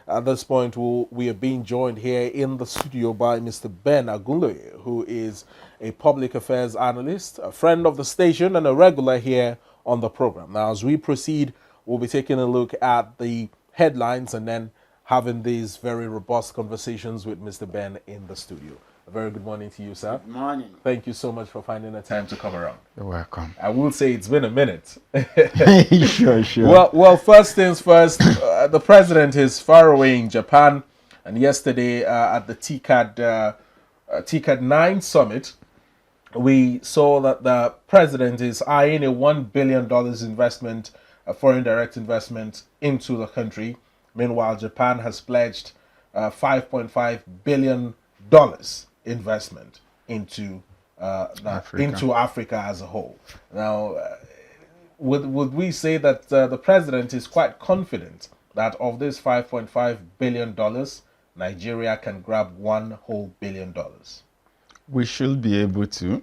At this point, we are being joined here in the studio by Mr. Ben Agunloye, who is a public affairs analyst, a friend of the station, and a regular here on the program. Now, as we proceed, we'll be taking a look at the headlines and then having these very robust conversations with Mr. Ben in the studio. A very good morning to you, sir. Good morning. Thank you so much for finding the time to come around. You're welcome. I will say it's been a minute. Sure. Well, first things first, the president is far away in Japan, and yesterday at the TCAD 9 summit, we saw that the president is eyeing a $1 billion investment, a foreign direct investment into the country. Meanwhile, Japan has pledged $5.5 billion investment into Africa as a whole. Now, would we say that the president is quite confident that of this $5.5 billion, Nigeria can grab $1 whole billion? We should be able to.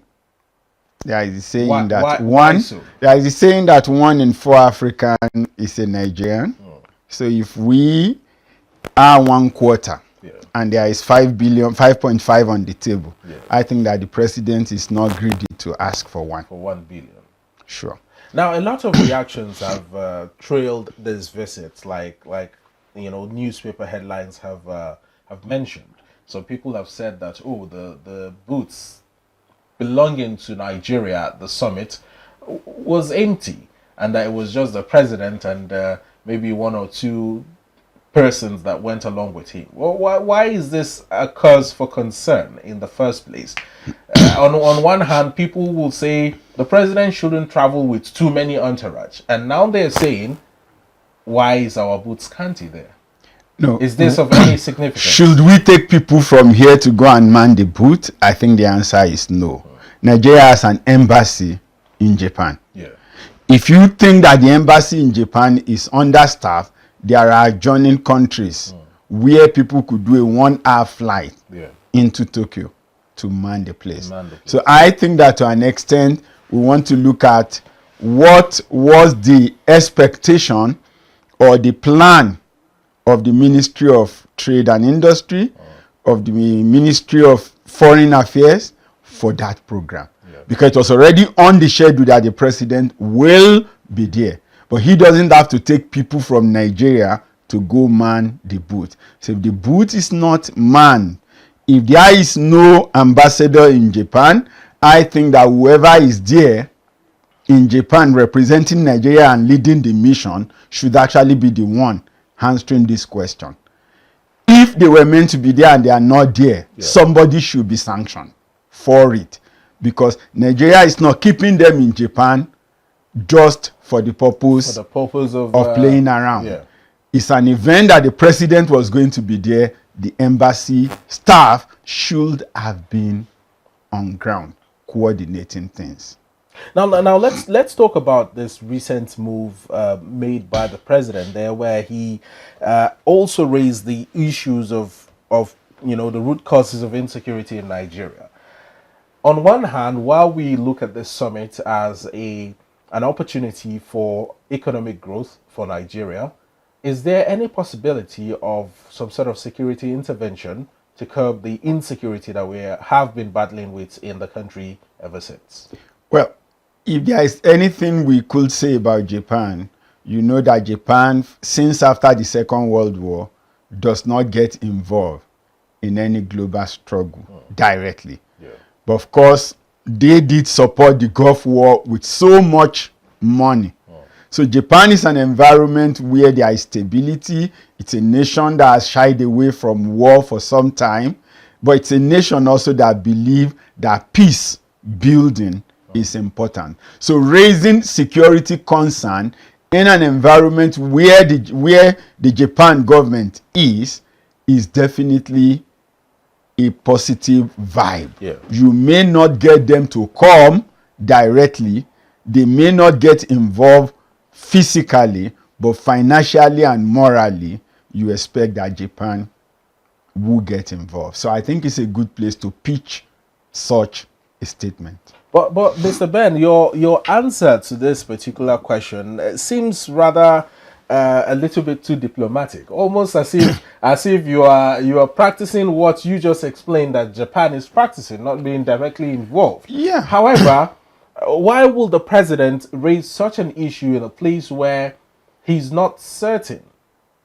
There is a saying There is a saying that 1 in 4 African is a Nigerian. So if we are 1/4, and there is 5.5 on the table, I think that the president is not greedy to ask for one. For 1 billion. Sure. Now, a lot of reactions have trailed this visit, like newspaper headlines have mentioned. So people have said that the booths belonging to Nigeria at the summit was empty, and that it was just the president and maybe 1 or 2 persons that went along with him. Well, why is this a cause for concern in the first place? On one hand, people will say the president shouldn't travel with too many entourage, and now they're saying, why is our booth scanty there? No. Is this of any significance? Should we take people from here to go and man the booth? I think the answer is no. Nigeria has an embassy in Japan. Yeah. If you think that the embassy in Japan is understaffed, there are adjoining countries where people could do a 1-hour flight into Tokyo to man the place. So I think that to an extent, we want to look at what was the expectation or the plan of the Ministry of Trade and Industry, of the Ministry of Foreign Affairs for that program. Because it was already on the schedule that the president will be there. But he doesn't have to take people from Nigeria to go man the booth. So if the booth is not manned, if there is no ambassador in Japan, I think that whoever is there in Japan representing Nigeria and leading the mission should actually be the one answering this question. If they were meant to be there and they are not there, somebody should be sanctioned for it. Because Nigeria is not keeping them in Japan just for the purpose of playing around. It's an event that the president was going to be there. The embassy staff should have been on ground coordinating things. Now let's talk about this recent move made by the president there, where he also raised the issues of the root causes of insecurity in Nigeria. On one hand, while we look at this summit as an opportunity for economic growth for Nigeria, is there any possibility of some sort of security intervention to curb the insecurity that we have been battling with in the country ever since? Well, if there is anything we could say about Japan, you know that Japan, since after the Second World War, does not get involved in any global struggle directly. But of course, they did support the Gulf War with so much money. So Japan is an environment where there is stability. It's a nation that has shied away from war for some time. But it's a nation also that believes that peace building is important. So raising security concern in an environment where the Japan government is definitely a positive vibe. You may not get them to come directly. They may not get involved physically, but financially and morally, you expect that Japan will get involved. So I think it's a good place to pitch such a statement. But Mr. Ben, your answer to this particular question seems rather a little bit too diplomatic, almost as if you are practicing what you just explained that Japan is practicing, not being directly involved. Yeah. However, why will the president raise such an issue in a place where he's not certain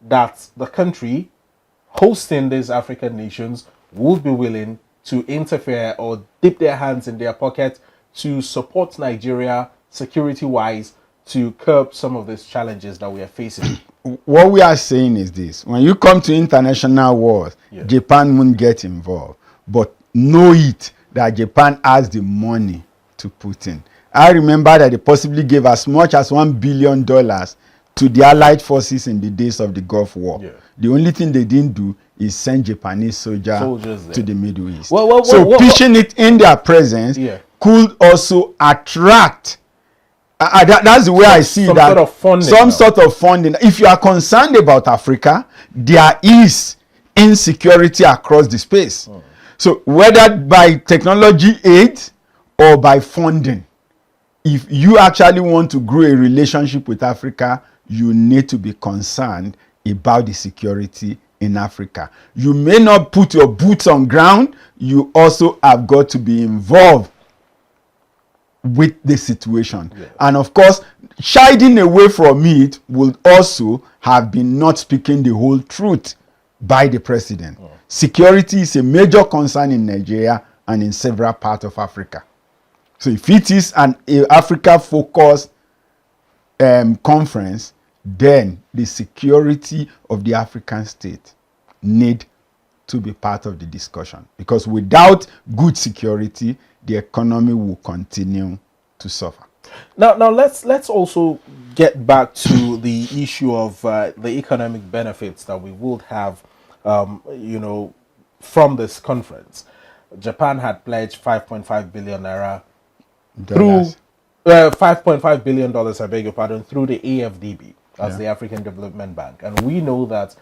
that the country hosting these African nations would be willing to interfere or dip their hands in their pocket to support Nigeria security-wise to curb some of these challenges that we are facing? What we are saying is this: when you come to international wars, Yeah. Japan won't get involved, but know it that Japan has the money to put in. I remember that they possibly gave as much as $1 billion to the Allied forces in the days of the Gulf War. Yeah. The only thing they didn't do is send Japanese Soldiers there to the Middle East. Well, pitching it in their presence Yeah. could also attract. That's the way I see some that. sort of funding Some now. sort of funding. If you are concerned about Africa, there is insecurity across the space. So whether by technology aid or by funding, if you actually want to grow a relationship with Africa, you need to be concerned about the security in Africa. You may not put your boots on ground, you also have got to be involved with the situation. Yeah. And of course, shying away from it will also have been not speaking the whole truth by the president. Security is a major concern in Nigeria and in several parts of Africa. So if it is an Africa-focused conference, then the security of the African state need to be part of the discussion, because without good security, the economy will continue to suffer. Now let's also get back to the issue of the economic benefits that we would have, from this conference. Japan had pledged 5.5 billion naira through $5.5 billion, I beg your pardon, through the AFDB, that's the African Development Bank. And we know that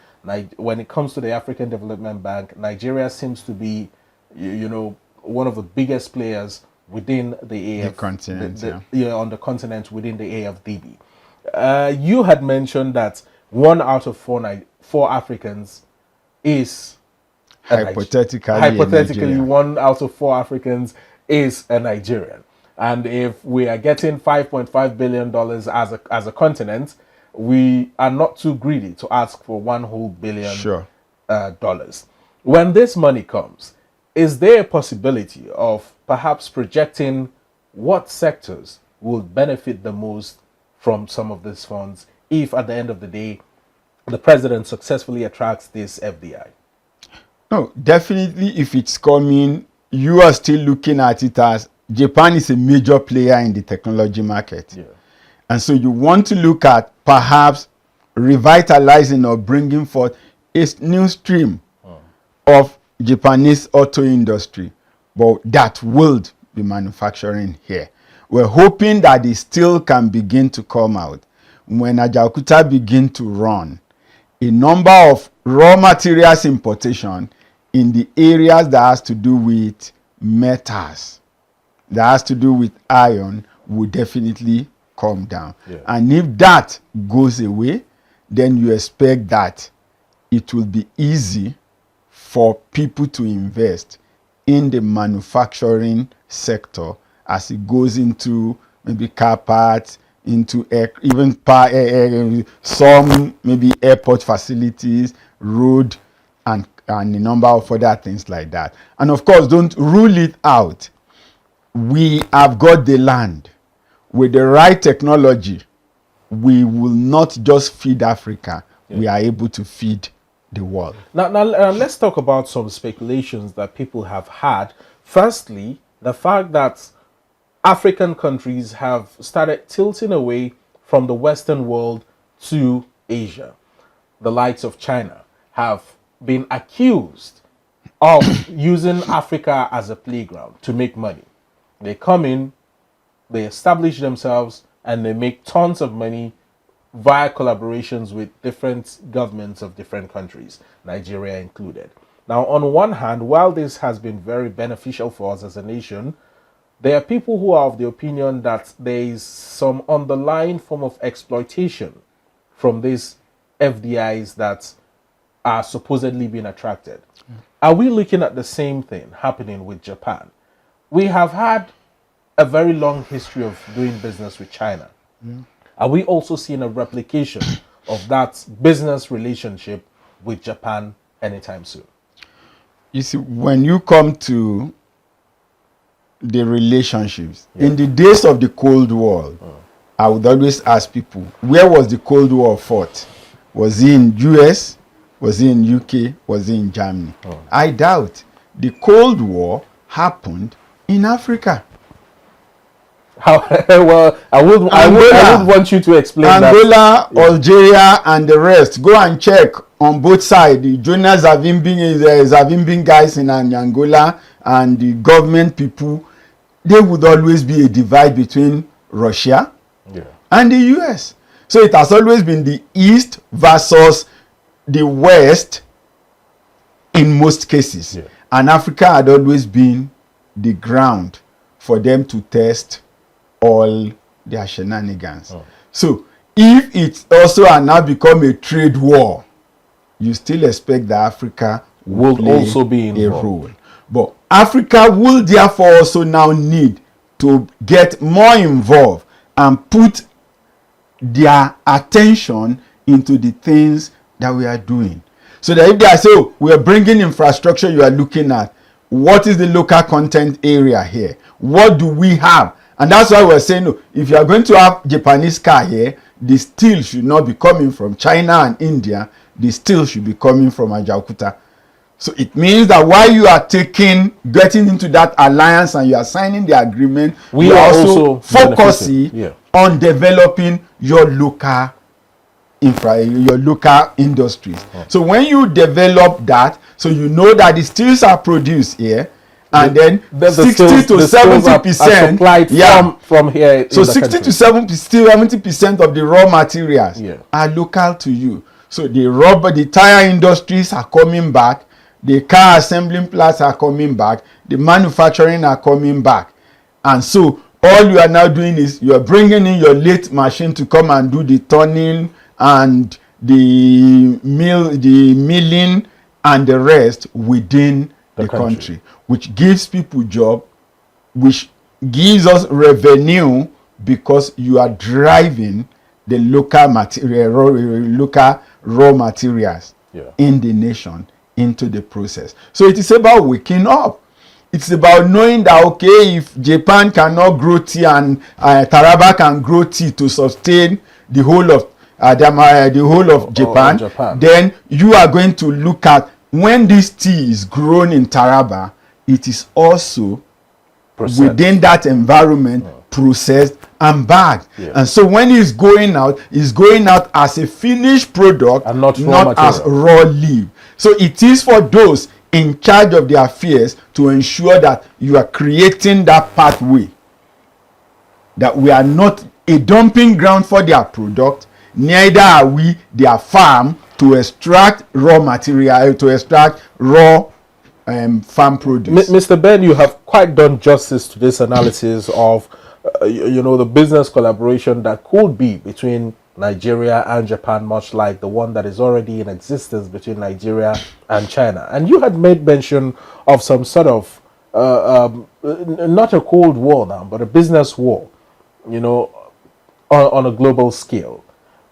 when it comes to the African Development Bank, Nigeria seems to be, one of the biggest players within the continent, on the continent within the AFDB. You had mentioned that 1 out of 4 Africans is hypothetically 1 out of 4 Africans is a Nigerian. And if we are getting $5.5 billion as a continent, we are not too greedy to ask for $1 whole billion. Sure. When this money comes, is there a possibility of perhaps projecting what sectors will benefit the most from some of these funds if at the end of the day the president successfully attracts this FDI? No, definitely if it's coming, you are still looking at it as Japan is a major player in the technology market. Yeah. And so you want to look at perhaps revitalizing or bringing forth a new stream of Japanese auto industry, but that will be manufacturing here. We're hoping that it still can begin to come out. When Ajaokuta begin to run, a number of raw materials importation in the areas that has to do with metals, that has to do with iron, will definitely come down. Yeah. And if that goes away, then you expect that it will be easy for people to invest in the manufacturing sector as it goes into maybe car parts, into some maybe airport facilities, road, and a number of other things like that. And of course, don't rule it out. We have got the land. With the right technology, we will not just feed Africa, we are able to feed the world. Now let's talk about some speculations that people have had. Firstly, the fact that African countries have started tilting away from the Western world to Asia. The likes of China have been accused of using Africa as a playground to make money. They come in, they establish themselves, and they make tons of money via collaborations with different governments of different countries, Nigeria included. Now, on one hand, while this has been very beneficial for us as a nation, there are people who are of the opinion that there is some underlying form of exploitation from these FDIs that are supposedly being attracted. Are we looking at the same thing happening with Japan? We have had a very long history of doing business with China. Are we also seeing a replication of that business relationship with Japan anytime soon? You see, when you come to the relationships, in the days of the Cold War, I would always ask people, where was the Cold War fought? Was it in US? Was it in UK? Was it in Germany? I doubt. The Cold War happened in Africa. How, well, I would want you to explain Angola, that. Algeria, and the rest. Go and check on both sides. The Jonas Zavimbin guys in Angola and the government people, there would always be a divide between Russia and the US. So it has always been the East versus the West in most cases. And Africa had always been the ground for them to test all their shenanigans. So if it also had now become a trade war, you still expect that Africa will also be a role. But Africa will therefore also now need to get more involved and put their attention into the things that we are doing. So that if they say, oh, we are bringing infrastructure, you are looking at what is the local content area here? What do we have? And that's why we're saying, no, if you are going to have Japanese car here, the steel should not be coming from China and India. The steel should be coming from Ajaokuta. So it means that while you are getting into that alliance and you are signing the agreement, we are also focusing on developing your local industries. So when you develop that, so you know that the steels are produced here, and then 60 to 70% from here. So 60 to 70% of the raw materials are local to you. So the tire industries are coming back, the car assembling plants are coming back, the manufacturing are coming back, and so all you are now doing is you are bringing in your lathe machine to come and do the turning and the milling and the rest within the country, which gives people job, which gives us revenue because you are driving the local raw materials in the nation into the process. So it is about waking up. It's about knowing that, okay, if Japan cannot grow tea and Taraba can grow tea to sustain the whole of Japan, then you are going to look at when this tea is grown in Taraba, it is also within that environment processed and bagged. And so when it's going out as a finished product and not as raw leaf. So it is for those in charge of the affairs to ensure that you are creating that pathway, that we are not a dumping ground for their product, neither are we their farm to extract raw material, to extract raw farm produce. Mr. Ben, you have quite done justice to this analysis of the business collaboration that could be between Nigeria and Japan, much like the one that is already in existence between Nigeria and China. And you had made mention of some sort of not a Cold War now, but a business war, on a global scale.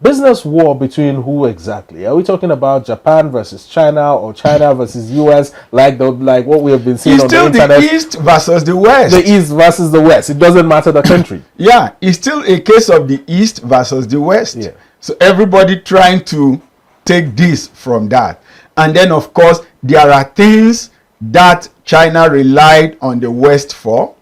Business war between who exactly? Are we talking about Japan versus China or China versus US, like what we have been seeing on the internet? It's still the East versus the West. The East versus the West. It doesn't matter the country. It's still a case of the East versus the West. So everybody trying to take this from that. And then, of course, there are things that China relied on the West for,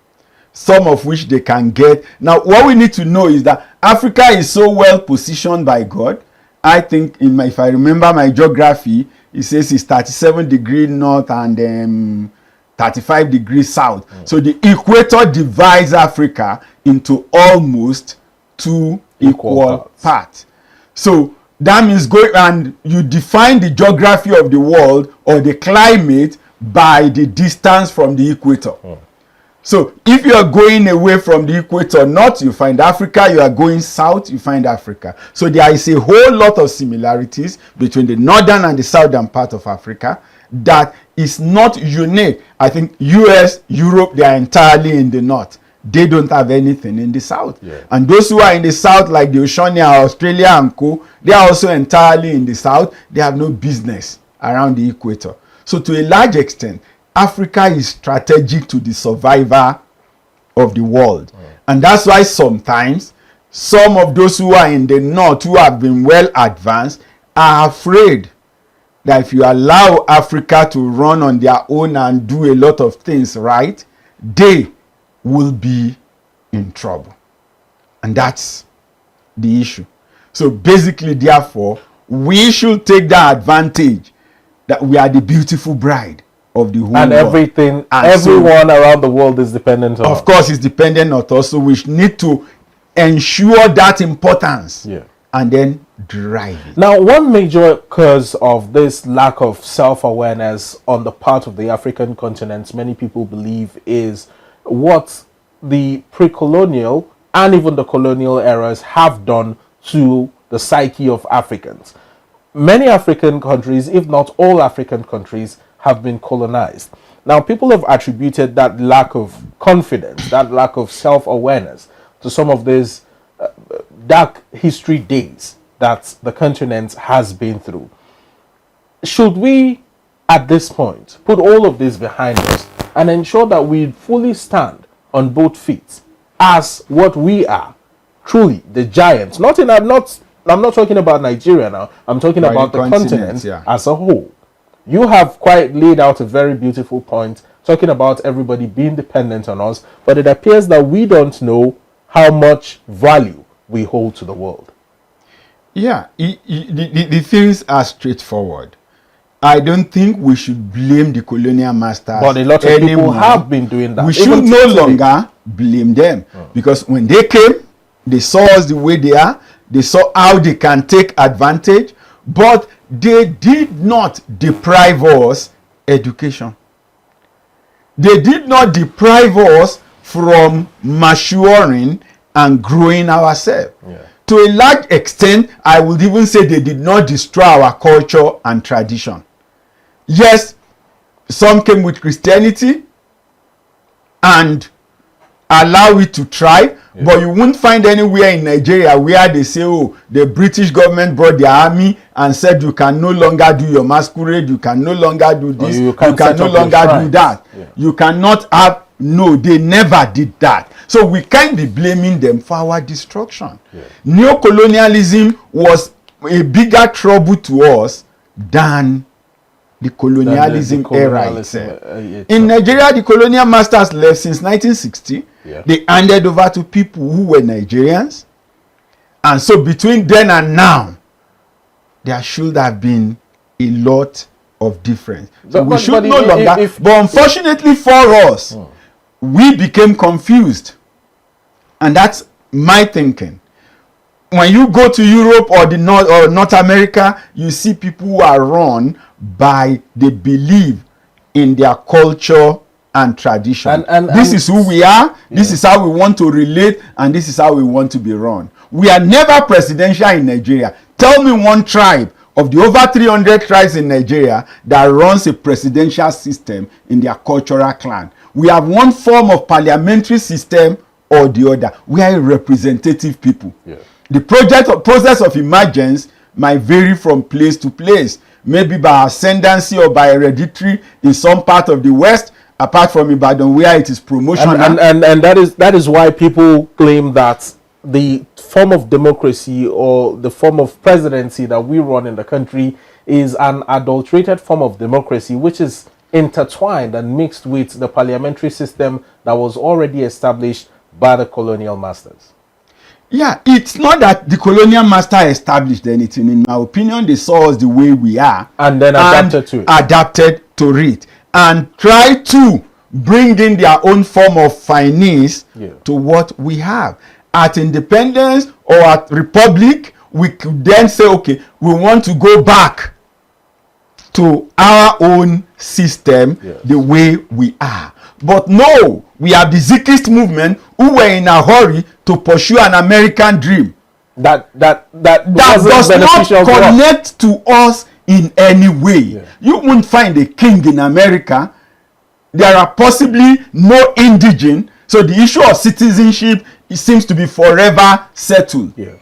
some of which they can get. Now, what we need to know is that Africa is so well positioned by God. I think, if I remember my geography, it says it's 37 degrees north and 35 degrees south. So the equator divides Africa into almost two equal parts. So that means and you define the geography of the world or the climate by the distance from the equator. So if you are going away from the equator north, you find Africa. You are going south, you find Africa. So there is a whole lot of similarities between the northern and the southern part of Africa that is not unique. I think US, Europe, they are entirely in the north. They don't have anything in the south. Yeah. And those who are in the south, like the Oceania, Australia and co, they are also entirely in the south. They have no business around the equator. So to a large extent, Africa is strategic to the survival of the world. And that's why sometimes some of those who are in the north, who have been well advanced, are afraid that if you allow Africa to run on their own and do a lot of things right, they will be in trouble. And that's the issue. So basically, therefore, we should take that advantage that we are the beautiful bride of the whole and world. everything, And everyone around the world is dependent on us. Of course, it's dependent on us. So we need to ensure that importance, Yeah. and then drive it. Now, one major cause of this lack of self-awareness on the part of the African continent, many people believe, is what the pre-colonial and even the colonial eras have done to the psyche of Africans. Many African countries, if not all African countries, have been colonized. Now, people have attributed that lack of confidence, that lack of self-awareness to some of these dark history days that the continent has been through. Should we, at this point, put all of this behind us and ensure that we fully stand on both feet as what we are, truly the giants? I'm not talking about Nigeria now. I'm talking about the continent as a whole. You have quite laid out a very beautiful point, talking about everybody being dependent on us, but it appears that we don't know how much value we hold to the world. Yeah, the things are straightforward. I don't think we should blame the colonial masters. But a lot of people have been doing that. We should no longer blame them, because when they came, they saw us the way they are. They saw how they can take advantage, but they did not deprive us education. They did not deprive us from maturing and growing ourselves. Yeah. To a large extent, I would even say they did not destroy our culture and tradition. Yes, some came with Christianity and allow it to thrive, but you won't find anywhere in Nigeria where they say, oh, the British government brought their army and said you can no longer do your masquerade, you can no longer do this, you can no longer do that. Yeah. You cannot have, no, they never did that. So we can't be blaming them for our destruction. Yeah. Neocolonialism was a bigger trouble to us than the colonialism era itself. In Nigeria, the colonial masters left since 1960. Yeah. They handed over to people who were Nigerians. And so between then and now, there should have been a lot of difference. So we should no longer. But unfortunately for us, we became confused. And that's my thinking. When you go to Europe or the North America, you see people who are run by the belief in their culture and tradition. This is who we are, this is how we want to relate, and this is how we want to be run. We are never presidential in Nigeria. Tell me one tribe of the over 300 tribes in Nigeria that runs a presidential system in their cultural clan. We have one form of parliamentary system or the other. We are a representative people. Yeah. The process of emergence might vary from place to place, maybe by ascendancy or by hereditary in some part of the West, apart from Ibadan where it is promotional. And that is why people claim that the form of democracy or the form of presidency that we run in the country is an adulterated form of democracy, which is intertwined and mixed with the parliamentary system that was already established by the colonial masters. Yeah, it's not that the colonial master established anything. In my opinion, they saw us the way we are and then adapted to it and try to bring in their own form of finesse to what we have. At independence or at republic, we could then say, okay, we want to go back to our own system the way we are. But no, we have the Zikist movement who were in a hurry to pursue an American dream that does not connect to us in any way. Yeah. You won't find a king in America. There are possibly no indigene, so the issue of citizenship, it seems to be forever settled. Yeah.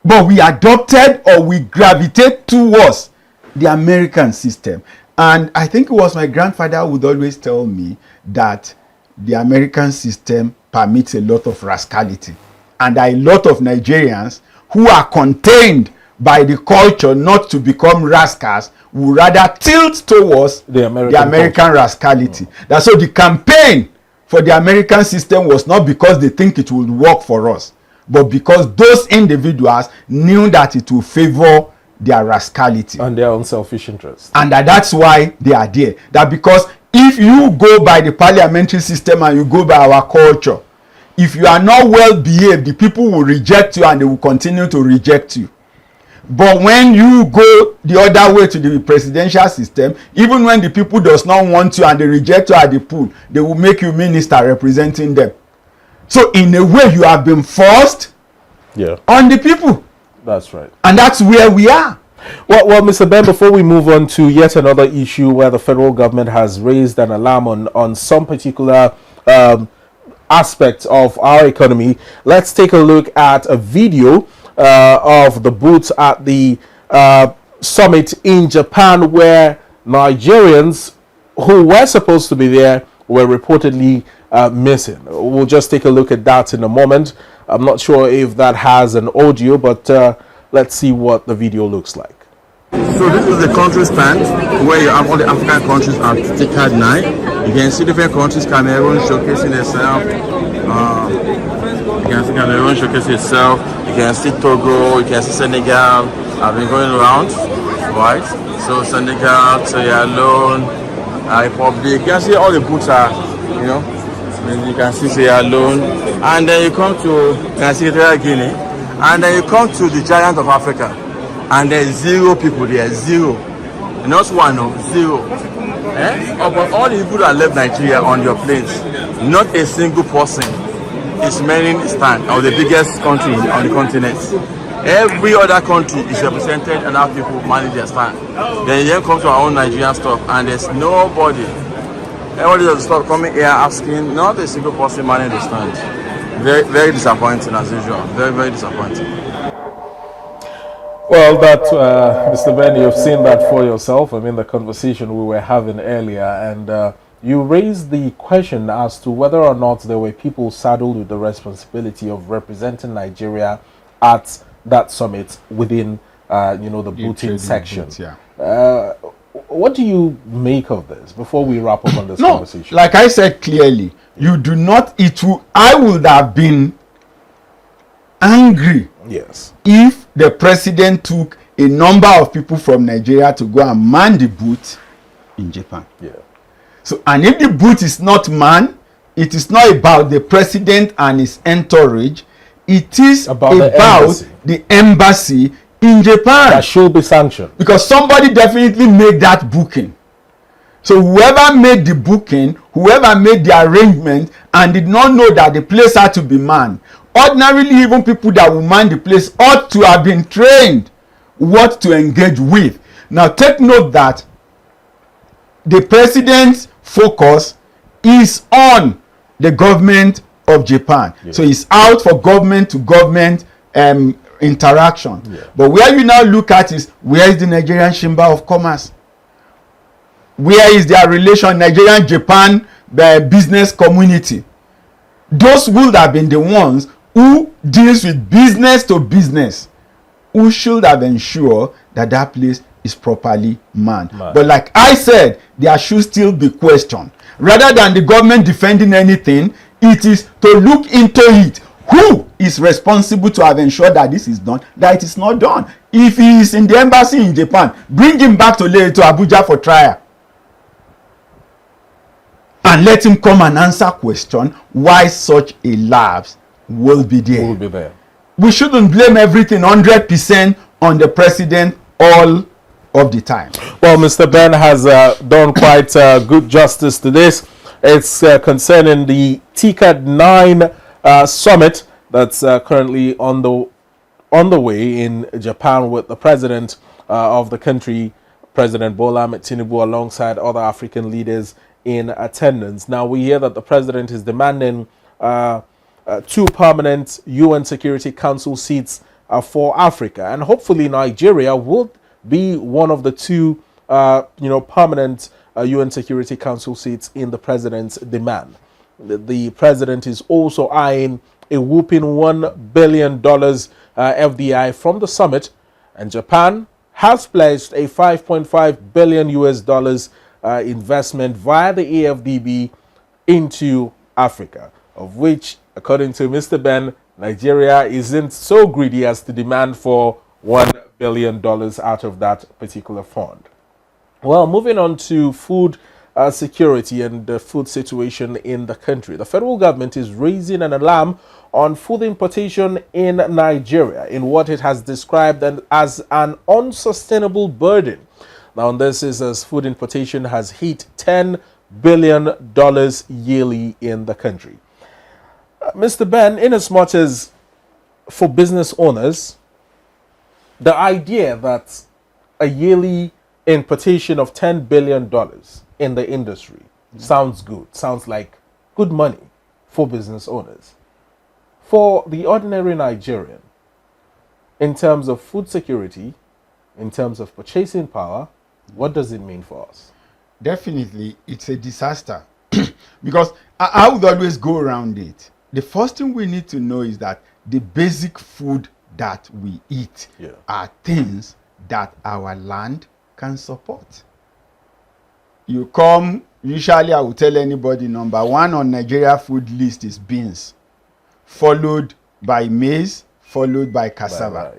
But we adopted or we gravitate towards the American system. And I think it was my grandfather who would always tell me that the American system permits a lot of rascality. And there are a lot of Nigerians who are contained by the culture not to become rascals, who rather tilt towards the American rascality. That's so the campaign for the American system was not because they think it would work for us, but because those individuals knew that it will favor their rascality and their own selfish interest, and that's why they are there. That because if you go by the parliamentary system and you go by our culture, if you are not well behaved, the people will reject you and they will continue to reject you. But when you go the other way to the presidential system, even when the people does not want you and they reject you at the pool, they will make you minister representing them. So in a way, you have been forced on the people. That's right. And that's where we are. Well, Mr. Ben, before we move on to yet another issue where the federal government has raised an alarm on some particular aspects of our economy, let's take a look at a video of the booths at the summit in Japan, where Nigerians who were supposed to be there were reportedly missing. We'll just take a look at that in a moment. I'm not sure if that has an audio, but let's see what the video looks like. So this is the country stand where you have all the African countries at TCAD 9. You can see different countries, Cameroon showcasing itself. You can see Cameroon showcasing itself. You can see Togo, you can see Senegal. I've been going around, right? So Senegal, Sierra Leone, Republic. You can see all the booths are, you know. You can see Sierra Leone, and then you come to Equatorial Guinea, and then you come to the giant of Africa, and there's 0 people there, 0, not one, no, 0. But all the people that left Nigeria on your planes, not a single person is manning stand of the biggest country on the continent. Every other country is represented and our people manage their stand. Then you come to our own Nigerian stuff, and there's nobody. Everybody does stop coming here asking, not a single person managing the stand. Very, very disappointing as usual. Very, very disappointing. Well, that, Mr. Ben, you've seen that for yourself. I mean, the conversation we were having earlier, and you raised the question as to whether or not there were people saddled with the responsibility of representing Nigeria at that summit within, the booting section. Boots, yeah. What do you make of this before we wrap up on this conversation? Like I said clearly, you do not, I would have been angry if the president took a number of people from Nigeria to go and man the booth in Japan. Yeah. So, and if the booth is not manned, it is not about the president and his entourage. It is about the embassy in Japan. That should be sanctioned. Because somebody definitely made that booking. So whoever made the booking, whoever made the arrangement and did not know that the place had to be manned, ordinarily even people that will man the place ought to have been trained what to engage with. Now take note that the president's focus is on the government of Japan. Yeah. So it's out for government to government interaction. Yeah. But where you now look at is, where is the Nigerian Chamber of Commerce? Where is their relation, Nigerian-Japan business community? Those would have been the ones who deals with business to business, who should have ensured that that place is properly manned. But like I said, there should still be question. Rather than the government defending anything, it is to look into it. Who is responsible to have ensured that this is done, that it is not done? If he is in the embassy in Japan, bring him back to Abuja for trial. And let him come and answer question why such a lapse will be there. We shouldn't blame everything 100% on the president all of the time. Well, Mr. Ben has done quite good justice to this. It's concerning the TCAD 9 summit that's currently on the way in Japan, with the president of the country, President Bola Ahmed Tinubu, alongside other African leaders in attendance. Now, we hear that the president is demanding 2 permanent UN Security Council seats for Africa, and hopefully Nigeria would be one of the 2 permanent UN Security Council seats in the president's demand. The president is also eyeing a whooping $1 billion FDI from the summit, and Japan has pledged a $5.5 billion US dollars investment via the AFDB into Africa, of which, according to Mr. Ben, Nigeria isn't so greedy as to demand for $1 billion out of that particular fund. Well, moving on to food security and the food situation in the country. The federal government is raising an alarm on food importation in Nigeria in what it has described as an unsustainable burden. Now, this is as food importation has hit $10 billion yearly in the country. Mr. Ben, in as much as for business owners, the idea that a yearly importation of $10 billion in the industry sounds good, sounds like good money for business owners. For the ordinary Nigerian, in terms of food security, in terms of purchasing power, what does it mean for us? Definitely, it's a disaster. Because I would always go around it. The first thing we need to know is that the basic food that we eat are things that our land can support. You come, usually I will tell anybody, number 1 on Nigeria food list is beans, followed by maize, followed by cassava.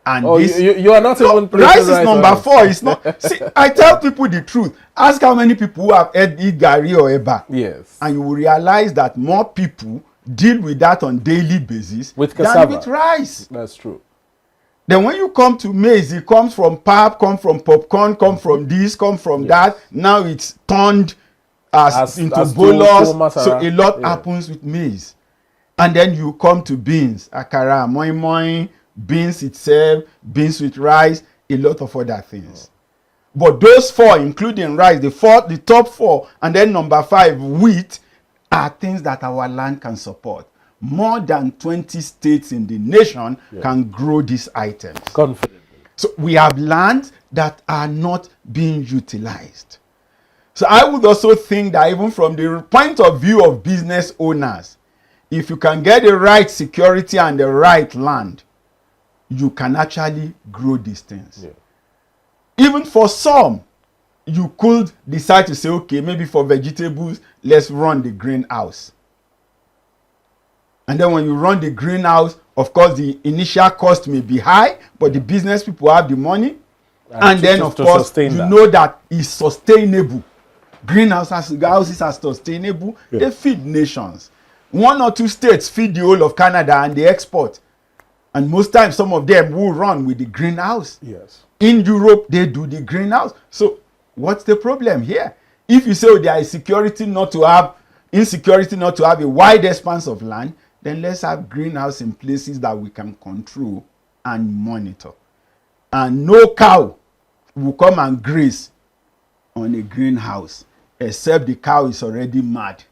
And you are not even rice is number 4. It's not. See, I tell people the truth. Ask how many people who have eat gari or eba. Yes. And you will realize that more people deal with that on daily basis with cassava than with rice. That's true. Then when you come to maize, it comes from pap, come from popcorn, come from this, come from that. Now it's turned into bolus. So a lot happens with maize. And then you come to beans, akara, moi moi, beans itself, beans with rice, a lot of other things. But those 4, including rice, the top 4, and then number 5, wheat, are things that our land can support. More than 20 states in the nation can grow these items. Confidently. So we have lands that are not being utilized. So I would also think that even from the point of view of business owners, if you can get the right security and the right land, you can actually grow these things. Even for some, you could decide to say, okay, maybe for vegetables, let's run the greenhouse. And then when you run the greenhouse, of course, the initial cost may be high, but the business people have the money. And then, of course, you know that it's sustainable. Greenhouses are sustainable. They feed nations. 1 or 2 states feed the whole of Canada and they export. And most times, some of them will run with the greenhouse. Yes. In Europe, they do the greenhouse. So what's the problem here? If you say there is insecurity not to have a wide expanse of land, then let's have greenhouse in places that we can control and monitor. And no cow will come and graze on a greenhouse, except the cow is already mad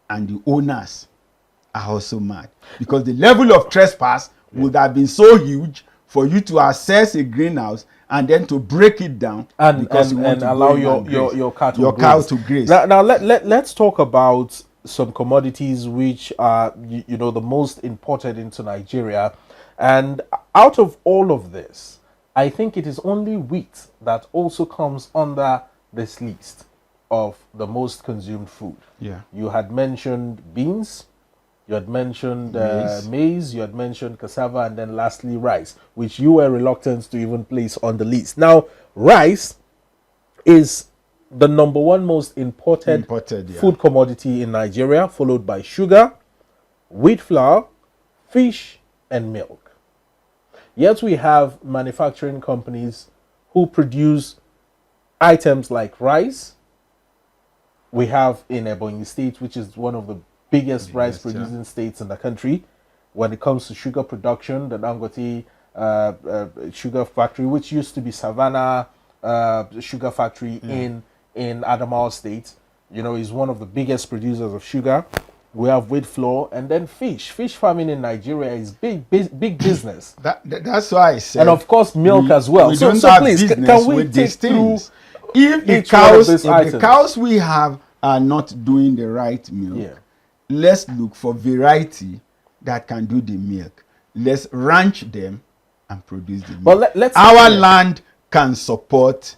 and the owners are also mad. Because the level of trespass would have been so huge for you to access a greenhouse and then to break it down and allow your cow to graze. Now let's talk about some commodities which are the most imported into Nigeria, and out of all of this, I think it is only wheat that also comes under this list of the most consumed food. You had mentioned beans, you had mentioned maize, you had mentioned cassava, and then lastly rice, which you were reluctant to even place on the list. Now, rice is the number 1 most imported food commodity in Nigeria, followed by sugar, wheat flour, fish, and milk. Yet we have manufacturing companies who produce items like rice, we have in Ebonyi State, which is one of the biggest rice producing states in the country. When it comes to sugar production, the Dangote sugar factory, which used to be Savannah sugar factory in Adamawa State, you know, is one of the biggest producers of sugar. We have wheat flour, and then fish. Fish farming in Nigeria is big business. That's why I said. And of course, milk as well. We So don't have please, business can we with take these things? If the cows we have are not doing the right milk, let's look for variety that can do the milk. Let's ranch them and produce the milk. But our land can support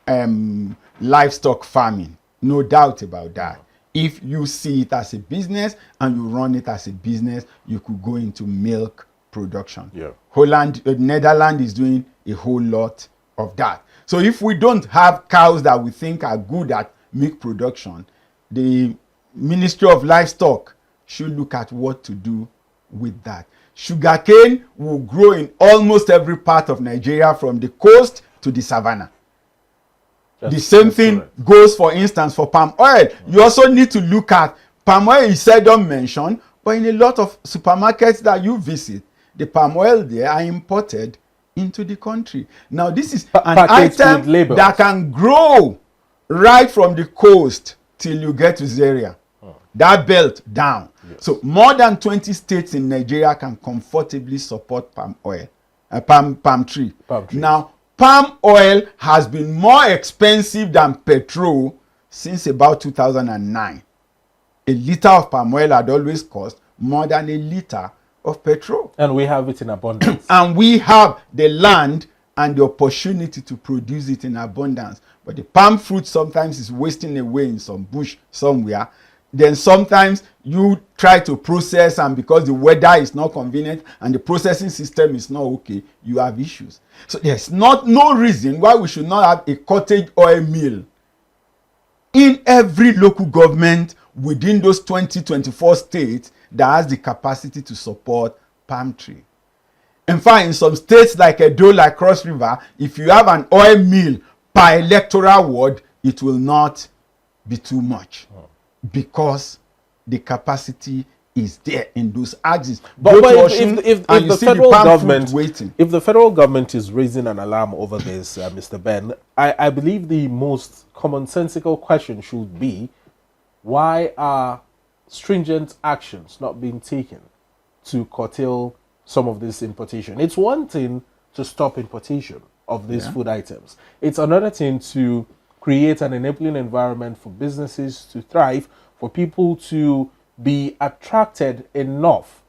livestock farming, no doubt about that. If you see it as a business and you run it as a business, you could go into milk production. Netherlands is doing a whole lot of that. So if we don't have cows that we think are good at milk production, the Ministry of Livestock should look at what to do with that. Sugarcane will grow in almost every part of Nigeria, from the coast to the savannah. The same thing goes, for instance, for palm oil. You also need to look at palm oil. Is seldom mentioned, but in a lot of supermarkets that you visit, the palm oil there are imported into the country. Now, this is an item that can grow right from the coast till you get to Zaria. That belt down. So more than 20 states in Nigeria can comfortably support palm oil, palm tree. Now, palm oil has been more expensive than petrol since about 2009. A liter of palm oil had always cost more than a liter of petrol. And we have it in abundance. And we have the land and the opportunity to produce it in abundance. But the palm fruit sometimes is wasting away in some bush somewhere. Then sometimes you try to process, and because the weather is not convenient and the processing system is not okay, you have issues. So there's no reason why we should not have a cottage oil mill in every local government within those 24 states that has the capacity to support palm tree. In fact, in some states like Edo, like Cross River, if you have an oil mill per electoral ward, it will not be too much. Because the capacity is there in those axes. But if the federal government is raising an alarm over this, Mr. Ben, I believe the most commonsensical question should be, why are stringent actions not being taken to curtail some of this importation? It's one thing to stop importation of these food items. It's another thing to create an enabling environment for businesses to thrive, for people to be attracted enough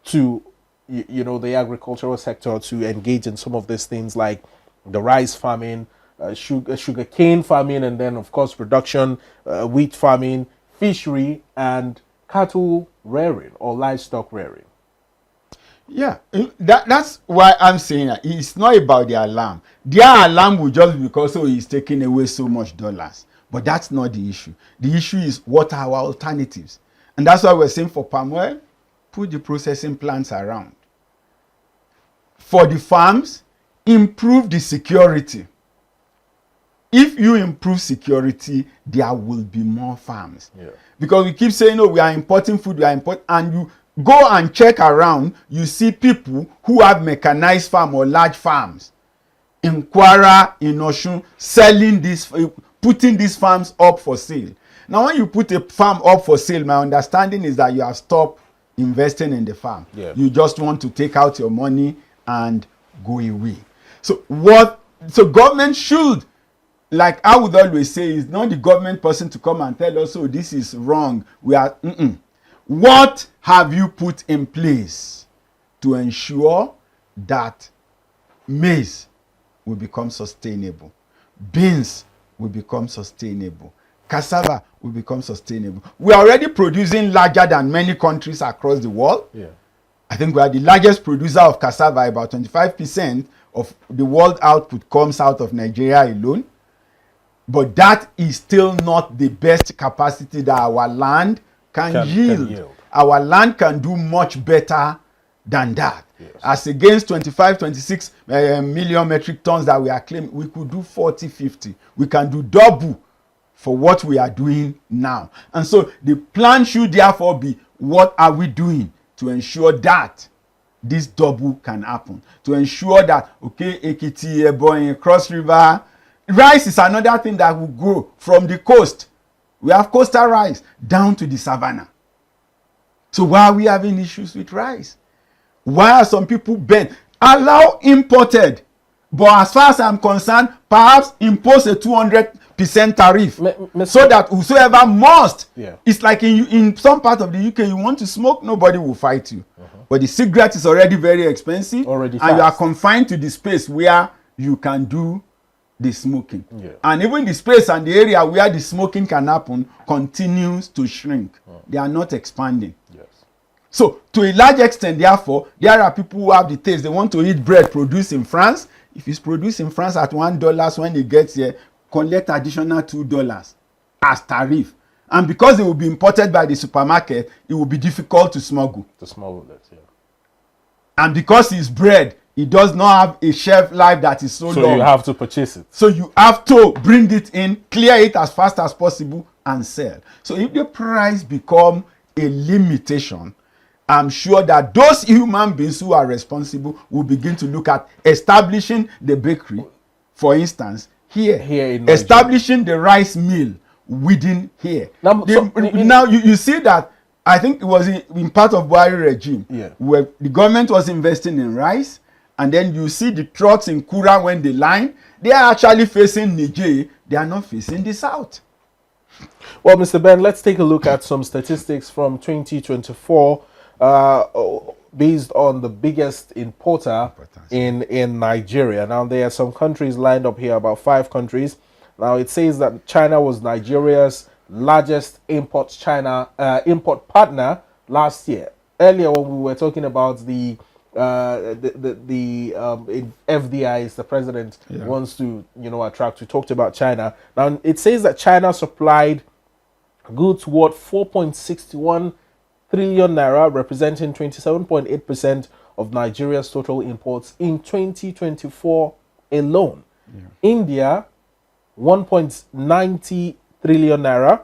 to, you know, the agricultural sector to engage in some of these things like the rice farming, sugar cane farming, and then of course production, wheat farming, fishery, and cattle rearing or livestock rearing. Yeah, that's why I'm saying that it's not about the alarm. Their alarm will just be because he's taking away so much dollars. But that's not the issue. The issue is, what are our alternatives? And that's why we're saying for palm oil, put the processing plants around. For the farms, improve the security. If you improve security, there will be more farms. Because we keep saying, we are importing food, and you go and check around, you see people who have mechanized farm or large farms in Kwara, in Osun, selling this, putting these farms up for sale. Now, when you put a farm up for sale, my understanding is that you have stopped investing in the farm. You just want to take out your money and go away. So government should, like I would always say, is not the government person to come and tell us, this is wrong. What have you put in place to ensure that maize will become sustainable, beans will become sustainable, cassava will become sustainable? We are already producing larger than many countries across the world. I think we are the largest producer of cassava. About 25% of the world output comes out of Nigeria alone. But that is still not the best capacity that our land can yield. Our land can do much better than that. As against 25, 26 million metric tons that we are claiming, we could do 40, 50. We can do double for what we are doing now. And so the plan should therefore be, what are we doing to ensure that this double can happen? To ensure that, okay, Ekiti, Ebonyi, Cross River, rice is another thing that will grow from the coast. We have coastal rice down to the savannah. So why are we having issues with rice? Why are some people bent? Allow imported. But as far as I'm concerned, perhaps impose a 200% tariff so that whosoever must. Yeah. It's like in some part of the UK, you want to smoke, nobody will fight you. But the cigarette is already very expensive. Already and you are fast. confined to the space where you can do the smoking. Yeah. And even the space and the area where the smoking can happen continues to shrink. They are not expanding. Yes. So to a large extent, therefore, there are people who have the taste. They want to eat bread produced in France. If it's produced in France at $1, when it gets here, collect additional $2 as tariff. And because it will be imported by the supermarket, it will be difficult to smuggle. To smuggle it, yeah. And because it's bread, it does not have a shelf life that is so long. So you have to purchase it. So you have to bring it in, clear it as fast as possible, and sell. So if the price become a limitation, I'm sure that those human beings who are responsible will begin to look at establishing the bakery, for instance, here in Nigeria. Establishing the rice mill within here. Now, Now you see that, I think it was in part of Buhari regime, where the government was investing in rice, and then you see the trucks in Kura when they line, they are actually facing Niger, they are not facing the south. Well, Mr. Ben, let's take a look at some statistics from 2024 based on the biggest importer in Nigeria. Now, there are some countries lined up here, about 5 countries. Now, it says that China was Nigeria's largest import partner last year. Earlier, when we were talking about the FDIs the president wants to attract, we talked about China. Now, it says that China supplied goods worth 4.61 trillion naira, representing 27.8% of Nigeria's total imports in 2024 alone. India, 1.90 trillion naira.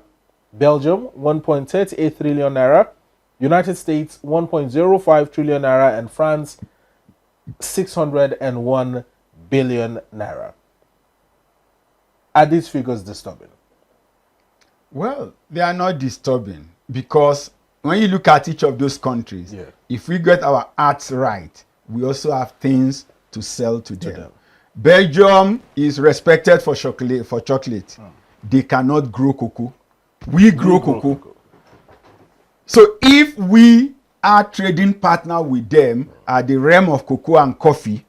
Belgium, 1.38 trillion naira. United States, 1.05 trillion naira. And France, 601 billion naira. Are these figures disturbing? Well, they are not disturbing, because when you look at each of those countries, if we get our arts right, we also have things to sell to them. Belgium is respected for chocolate. They cannot grow cocoa. We grow cocoa. So if we are trading partner with them at the realm of cocoa and coffee,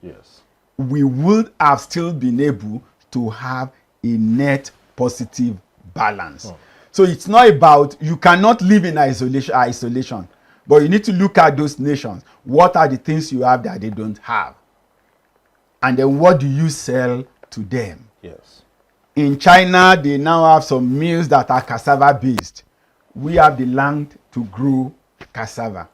we would have still been able to have a net positive balance. So it's not about, you cannot live in isolation, but you need to look at those nations. What are the things you have that they don't have? And then what do you sell to them? In China, they now have some mills that are cassava based. We have the land to grow cassava.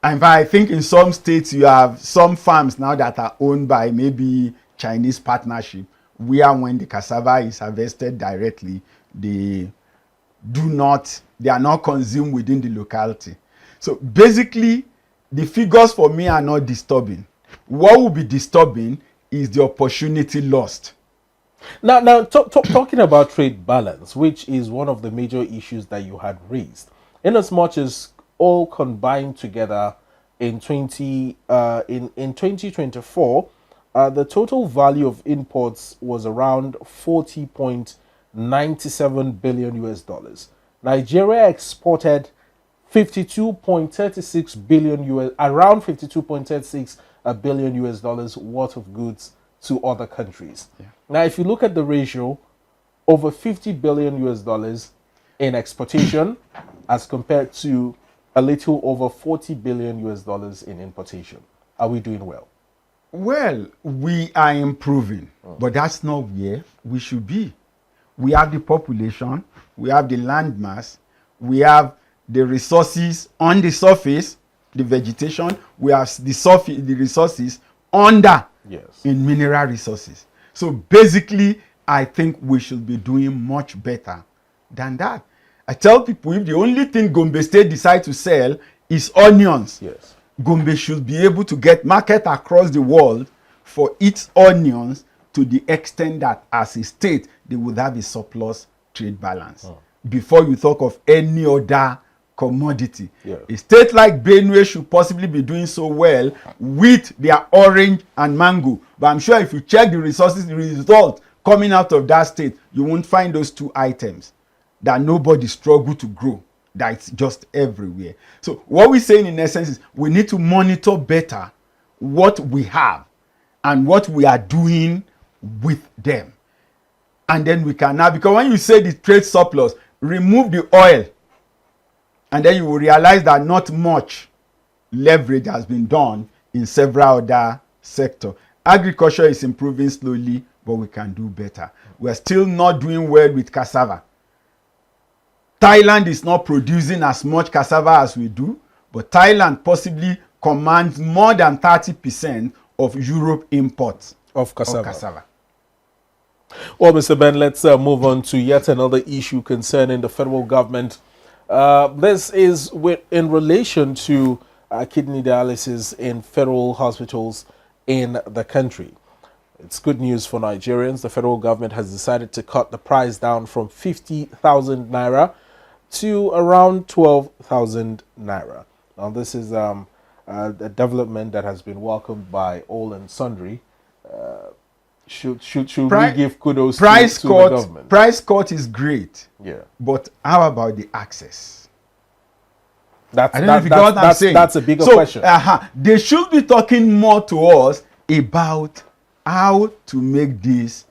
And I think in some states you have some farms now that are owned by maybe Chinese partnership, where when the cassava is harvested directly, they are not consumed within the locality. So basically, the figures for me are not disturbing. What will be disturbing is the opportunity lost. Now, talking about trade balance, which is one of the major issues that you had raised, in as much as all combined together in 2024, the total value of imports was around 40.97 billion US dollars. Nigeria exported 52.36 billion around 52.36 billion US dollars worth of goods to other countries. Now, if you look at the ratio, over 50 billion US dollars in exportation as compared to a little over 40 billion US dollars in importation. Are we doing well? Well, we are improving, but that's not where we should be. We have the population, we have the land mass, we have the resources on the surface, the vegetation, we have the resources under in mineral resources. So basically, I think we should be doing much better than that. I tell people, if the only thing Gombe State decide to sell is onions, Yes. Gombe should be able to get market across the world for its onions to the extent that as a state, they would have a surplus trade balance before you talk of any other commodity. Yeah. A state like Benue should possibly be doing so well with their orange and mango. But I'm sure if you check the resources, the result coming out of that state, you won't find those two items that nobody struggle to grow. That's just everywhere. So what we're saying in essence is we need to monitor better what we have and what we are doing with them. And then we can now, because when you say the trade surplus, remove the oil, and then you will realize that not much leverage has been done in several other sectors. Agriculture is improving slowly, but we can do better. We're still not doing well with cassava. Thailand is not producing as much cassava as we do, but Thailand possibly commands more than 30% of Europe imports Of cassava. of cassava. Well, Mr. Ben, let's move on to yet another issue concerning the federal government. This is in relation to kidney dialysis in federal hospitals in the country. It's good news for Nigerians. The federal government has decided to cut the price down from 50,000 naira to around 12,000 naira. Now, this is a development that has been welcomed by all and sundry. Should we give kudos to the government? Price cut is great. Yeah. But how about the access? That's I don't know if you got what I'm saying. That's a bigger So, question. They should be talking more to us about how to make this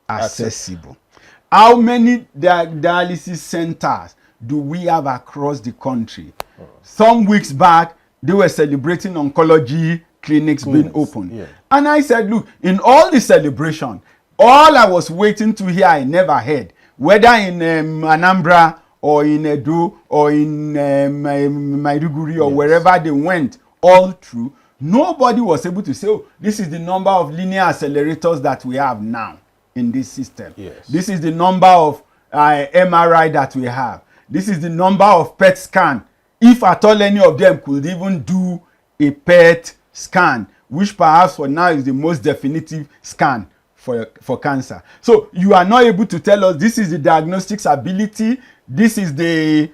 accessible. How many dialysis centers do we have across the country? Some weeks back, they were celebrating oncology clinics being opened. Yeah. And I said, look, in all the celebration, all I was waiting to hear, I never heard. Whether in Anambra or in Edo or in Maiduguri or wherever they went, all through, nobody was able to say, oh, this is the number of linear accelerators that we have now in this system. Yes. This is the number of MRI that we have. This is the number of PET scan. If at all any of them could even do a PET scan, which perhaps for now is the most definitive scan for cancer. So you are not able to tell us this is the diagnostics ability, this is the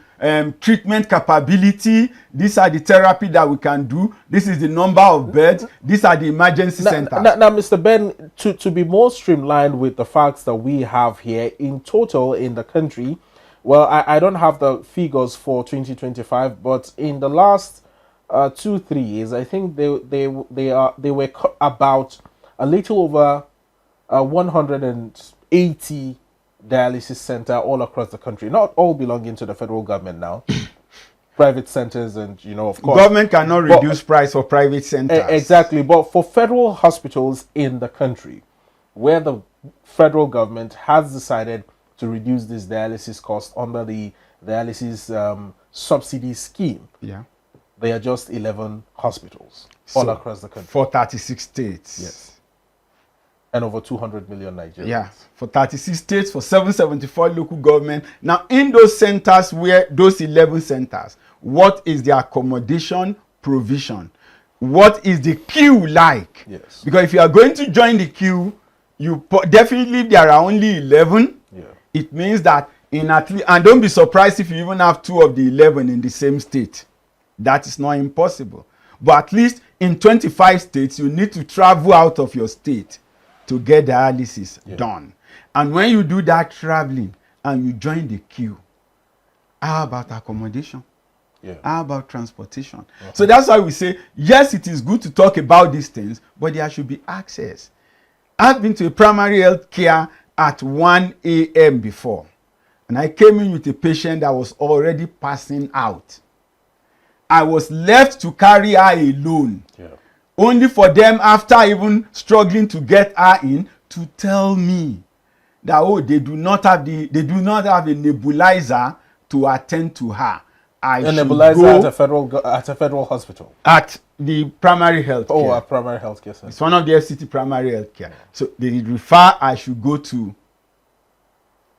treatment capability, these are the therapy that we can do, this is the number of beds, these are the emergency centers. Now, Mr. Ben, to be more streamlined with the facts that we have here in total in the country, well, I don't have the figures for 2025, but in the last 2-3 years, I think they were about a little over 180 dialysis center all across the country, not all belonging to the federal government now. Private centers, and of course, government cannot reduce price for private centers. Exactly, but for federal hospitals in the country, where the federal government has decided to reduce this dialysis cost under the dialysis subsidy scheme, there are just 11 hospitals all across the country. For 36 states. Yes. And over 200 million Nigerians. Yeah, for 36 states, for 774 local government. Now, in those centers, those 11 centers, what is the accommodation provision? What is the queue like? Yes. Because if you are going to join the queue, definitely if there are only 11, it means that in at least, and don't be surprised if you even have 2 of the 11 in the same state. That is not impossible. But at least in 25 states, you need to travel out of your state to get dialysis done. And when you do that traveling and you join the queue, how about accommodation? How about transportation? So that's why we say, yes, it is good to talk about these things, but there should be access. I've been to a primary health care at 1 a.m. before, and I came in with a patient that was already passing out. I was left to carry her alone. Only for them, after even struggling to get her in, to tell me that they do not have a nebulizer to attend to her. A nebulizer at a federal hospital. At the primary health care. A primary health care center. It's one of the FCT primary health care. So they refer I should go to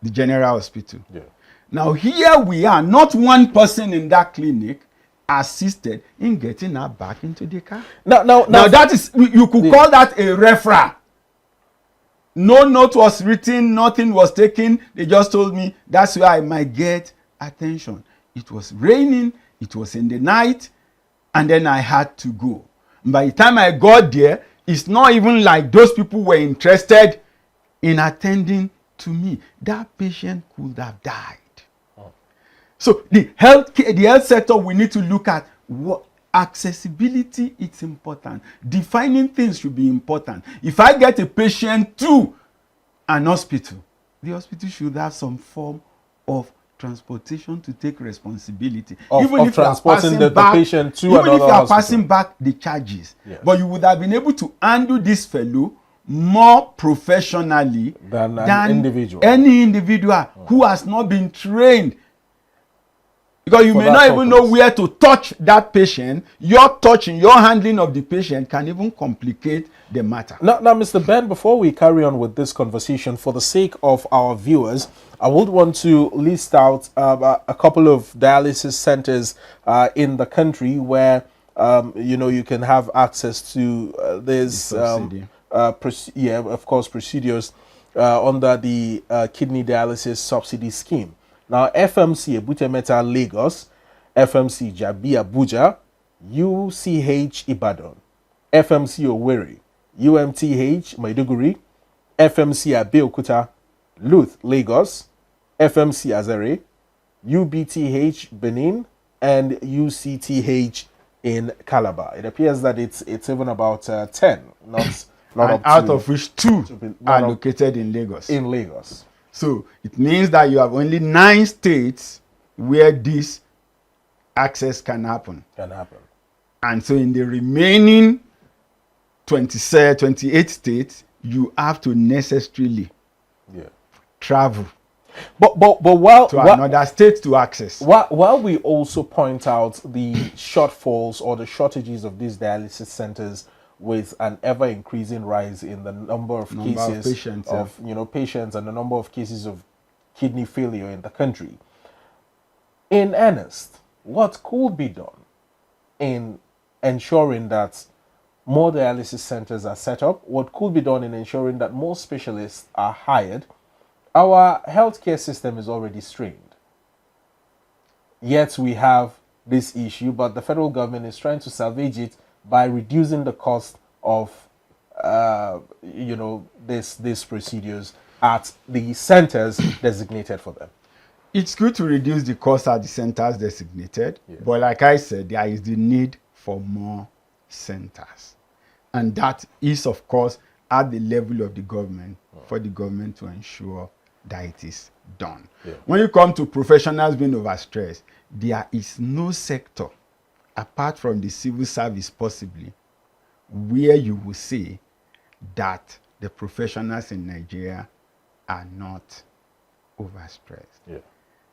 the general hospital. Yeah. Now here we are, not one person in that clinic assisted in getting her back into the car. Now that is, you could call that a referral. No note was written, nothing was taken. They just told me that's where I might get attention. It was raining, it was in the night, and then I had to go. By the time I got there, it's not even like those people were interested in attending to me. That patient could have died. So the health sector, we need to look at what accessibility. It's important. Defining things should be important. If I get a patient to an hospital, the hospital should have some form of transportation to take responsibility. Even if transporting the patient to another hospital. Even if you are passing back the charges. Yes. But you would have been able to handle this fellow more professionally than an individual. Any individual who has not been trained. Because you may not even know where to touch that patient. Your touching, your handling of the patient can even complicate the matter. Now, Mr. Ben, before we carry on with this conversation, for the sake of our viewers, I would want to list out a couple of dialysis centers in the country where you can have access to this procedures under the kidney dialysis subsidy scheme. Now, FMC Ebutemeta Lagos, FMC Jabi Abuja, UCH Ibadan, FMC Owerri, UMTH Maiduguri, FMC Abeokuta, Luth Lagos, FMC Azare, UBTH Benin, and UCTH in Calabar. It appears that it's even about 10, not up out to, of which 2 are located in Lagos. In Lagos. So it means that you have only 9 states where this access can happen. And so in the remaining 28 states, you have to necessarily travel but while to another state to access. While we also point out the shortfalls or the shortages of these dialysis centers, with an ever-increasing rise in the number of patients and the number of cases of kidney failure in the country. In earnest, what could be done in ensuring that more dialysis centers are set up? What could be done in ensuring that more specialists are hired? Our healthcare system is already strained. Yet we have this issue, but the federal government is trying to salvage it by reducing the cost of these procedures at the centers designated for them. It's good to reduce the cost at the centers designated, but like I said, there is the need for more centers. And that is, of course, at the level of the government, for the government to ensure that it is done. When you come to professionals being overstressed, there is no sector apart from the civil service possibly, where you will say that the professionals in Nigeria are not overstressed.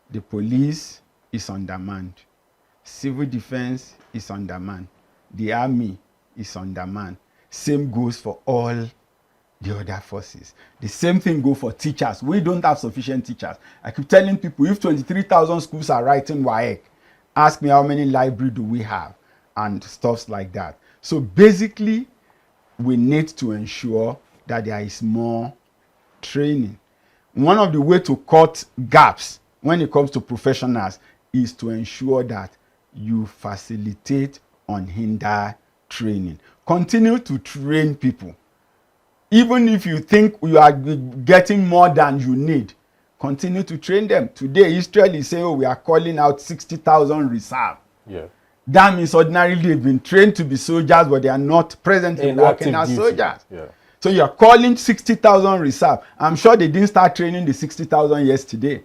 The police is undermanned. Civil defense is undermanned. The army is undermanned. Same goes for all the other forces. The same thing goes for teachers. We don't have sufficient teachers. I keep telling people, if 23,000 schools are writing WAEC, ask me how many libraries do we have and stuff like that. So basically, we need to ensure that there is more training. One of the ways to cut gaps when it comes to professionals is to ensure that you facilitate unhindered training. Continue to train people. Even if you think you are getting more than you need, continue to train them. Today, Israel is saying, we are calling out 60,000 reserve. That means ordinarily they've been trained to be soldiers, but they are not presently working as soldiers. So you are calling 60,000 reserve. I'm sure they didn't start training the 60,000 yesterday.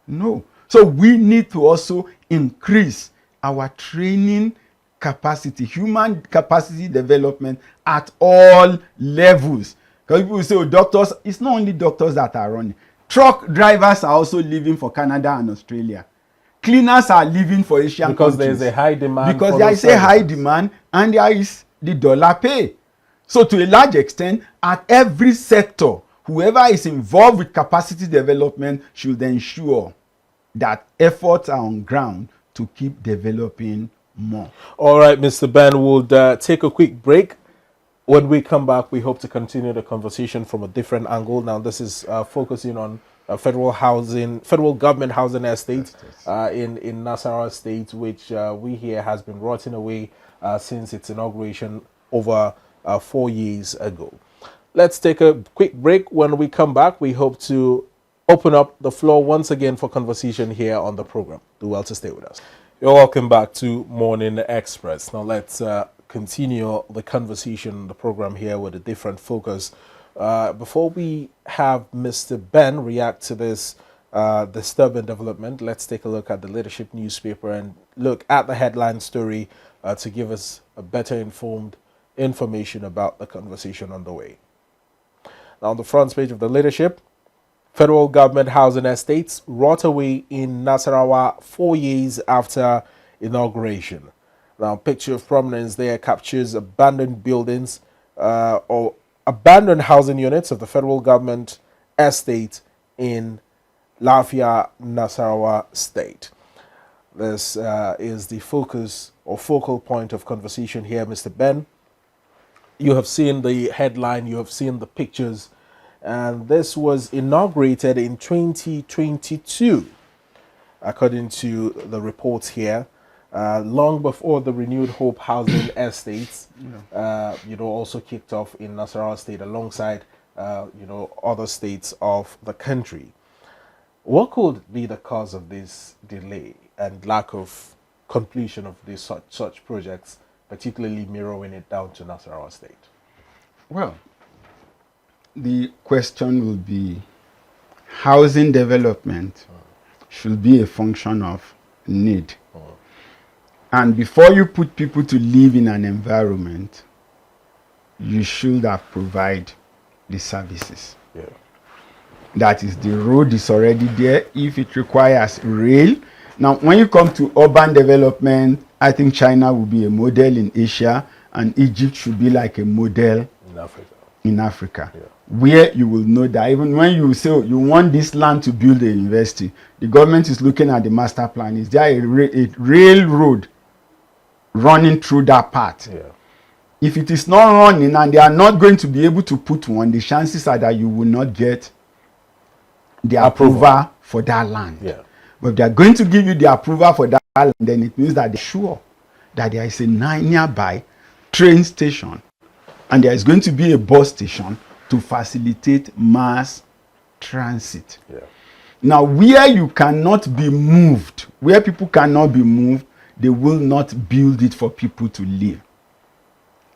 No. So we need to also increase our training capacity, human capacity development at all levels. Because people say, doctors, it's not only doctors that are running. Truck drivers are also leaving for Canada and Australia. Cleaners are leaving for Asian countries. Because there is a high demand. Because there is a high demand and there is the dollar pay. So to a large extent, at every sector whoever is involved with capacity development should ensure that efforts are on ground to keep developing more. All right, Mr. Ben, we'll take a quick break. When we come back, we hope to continue the conversation from a different angle. Now, this is focusing on federal government housing estate in Nasarawa State, which we hear has been rotting away since its inauguration over 4 years ago. Let's take a quick break. When we come back, we hope to open up the floor once again for conversation here on the program. Do well to stay with us. You're welcome back to Morning Express. Now, let's continue the conversation, the program here with a different focus. Before we have Mr. Ben react to this disturbing development, let's take a look at the Leadership newspaper and look at the headline story to give us a better informed information about the conversation underway. Now, on the front page of the Leadership, federal government housing estates rot away in Nasarawa 4 years after inauguration. Now, picture of prominence there captures abandoned buildings or abandoned housing units of the federal government estate in Lafia, Nasarawa State. This is the focus or focal point of conversation here, Mr. Ben. You have seen the headline, you have seen the pictures, and this was inaugurated in 2022, according to the reports here. Long before the Renewed Hope Housing Estates, also kicked off in Nasarawa State alongside, other states of the country. What could be the cause of this delay and lack of completion of these such projects, particularly mirroring it down to Nasarawa State? Well, the question will be, housing development should be a function of need. And before you put people to live in an environment, you should have provided the services. Yeah. That is, the road is already there. If it requires rail. Now, when you come to urban development, I think China will be a model in Asia, and Egypt should be like a model in Africa. Yeah. Where you will know that even when you say you want this land to build a university, the government is looking at the master plan. Is there a railroad running through that part? Yeah. If it is not running and they are not going to be able to put one, the chances are that you will not get the approval for that land. Yeah. But if they are going to give you the approval for that land, then it means that they're sure that there is a nearby train station and there is going to be a bus station to facilitate mass transit. Yeah. Now, where you cannot be moved, where people cannot be moved, they will not build it for people to live.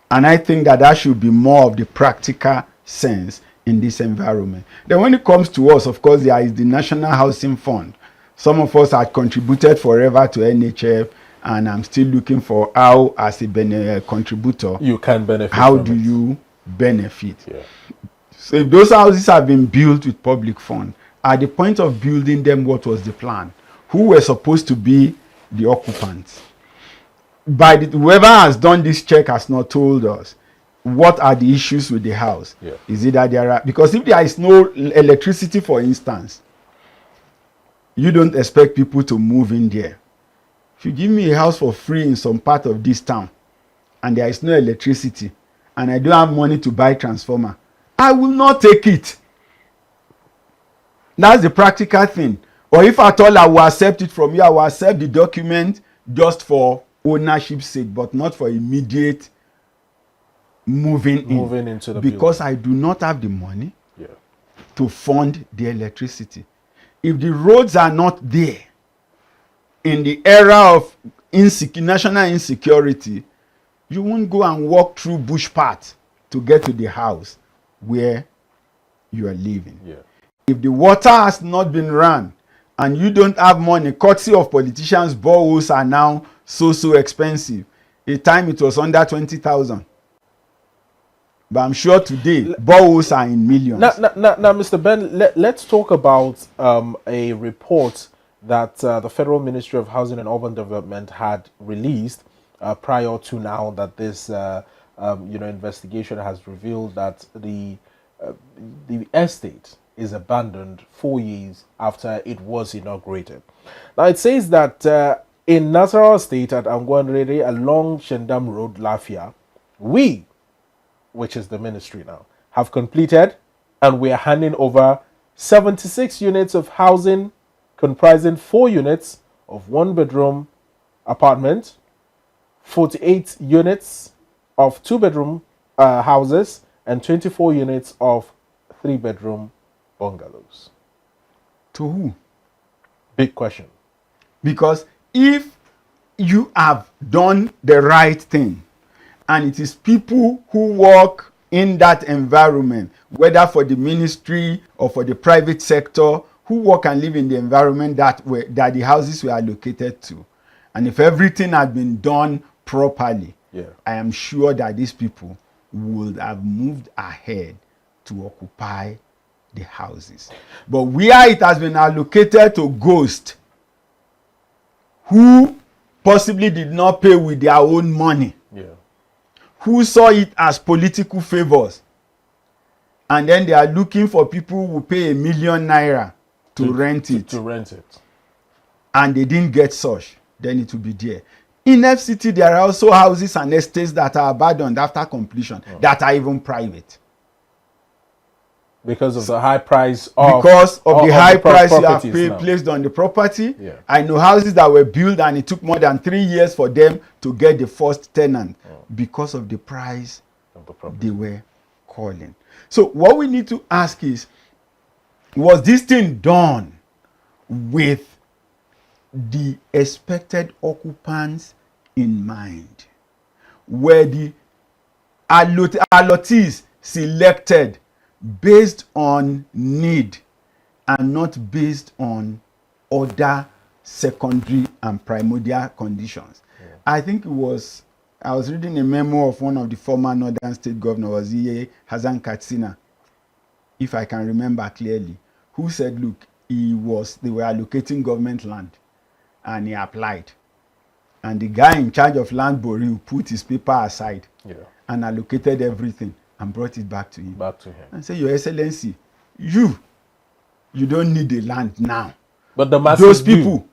And I think that that should be more of the practical sense in this environment. Then when it comes to us, of course, there is the National Housing Fund. Some of us had contributed forever to NHF, and I'm still looking for how, as a contributor, you can benefit. How do you benefit? Yeah. So if those houses have been built with public fund, at the point of building them, what was the plan? Who were supposed to be the occupants? Whoever has done this check has not told us what are the issues with the house. Yeah. Is it that there are, because if there is no electricity, for instance, you don't expect people to move in there. If you give me a house for free in some part of this town and there is no electricity and I don't have money to buy transformer, I will not take it. That's the practical thing. Or if at all I will accept it from you, I will accept the document just for ownership's sake, but not for immediate moving into the because building. I do not have the money to fund the electricity. If the roads are not there in the era of national insecurity, you won't go and walk through bush paths to get to the house where you are living. Yeah. If the water has not been run and you don't have money, courtesy of politicians, boreholes are now so expensive. A time it was under 20,000. But I'm sure today, boreholes are in millions. Now, Mr. Ben, let's talk about a report that the Federal Ministry of Housing and Urban Development had released prior to now that this investigation has revealed that the the estate is abandoned 4 years after it was inaugurated. Now it says that in Nasarawa State at Agunloye along Shendam Road, Lafia, we, which is the ministry now, have completed and we are handing over 76 units of housing comprising 4 units of 1-bedroom apartment, 48 units of 2-bedroom houses, and 24 units of 3-bedroom bungalows. To who? Big question. Because if you have done the right thing, and it is people who work in that environment, whether for the ministry or for the private sector, who work and live in the environment that the houses were allocated to, and if everything had been done properly, I am sure that these people would have moved ahead to occupy the houses. But where it has been allocated to ghosts who possibly did not pay with their own money, who saw it as political favors, and then they are looking for people who pay ₦1 million to rent it. To rent it. And they didn't get such, then it will be there. In FCT, there are also houses and estates that are abandoned after completion, that are even private. Because of the high price of the high price you have placed on the property. Yeah. I know houses that were built and it took more than 3 years for them to get the first tenant because of the price of the property they were calling. So what we need to ask is, was this thing done with the expected occupants in mind? Were the allottees selected based on need and not based on other secondary and primordial conditions? I think I was reading a memo of one of the former Northern State governors, Hassan Katsina, if I can remember clearly, who said, look, they were allocating government land and he applied. And the guy in charge of land boring put his paper aside and allocated everything and brought it back to him. And said, Your Excellency, you don't need the land now. But the masses those people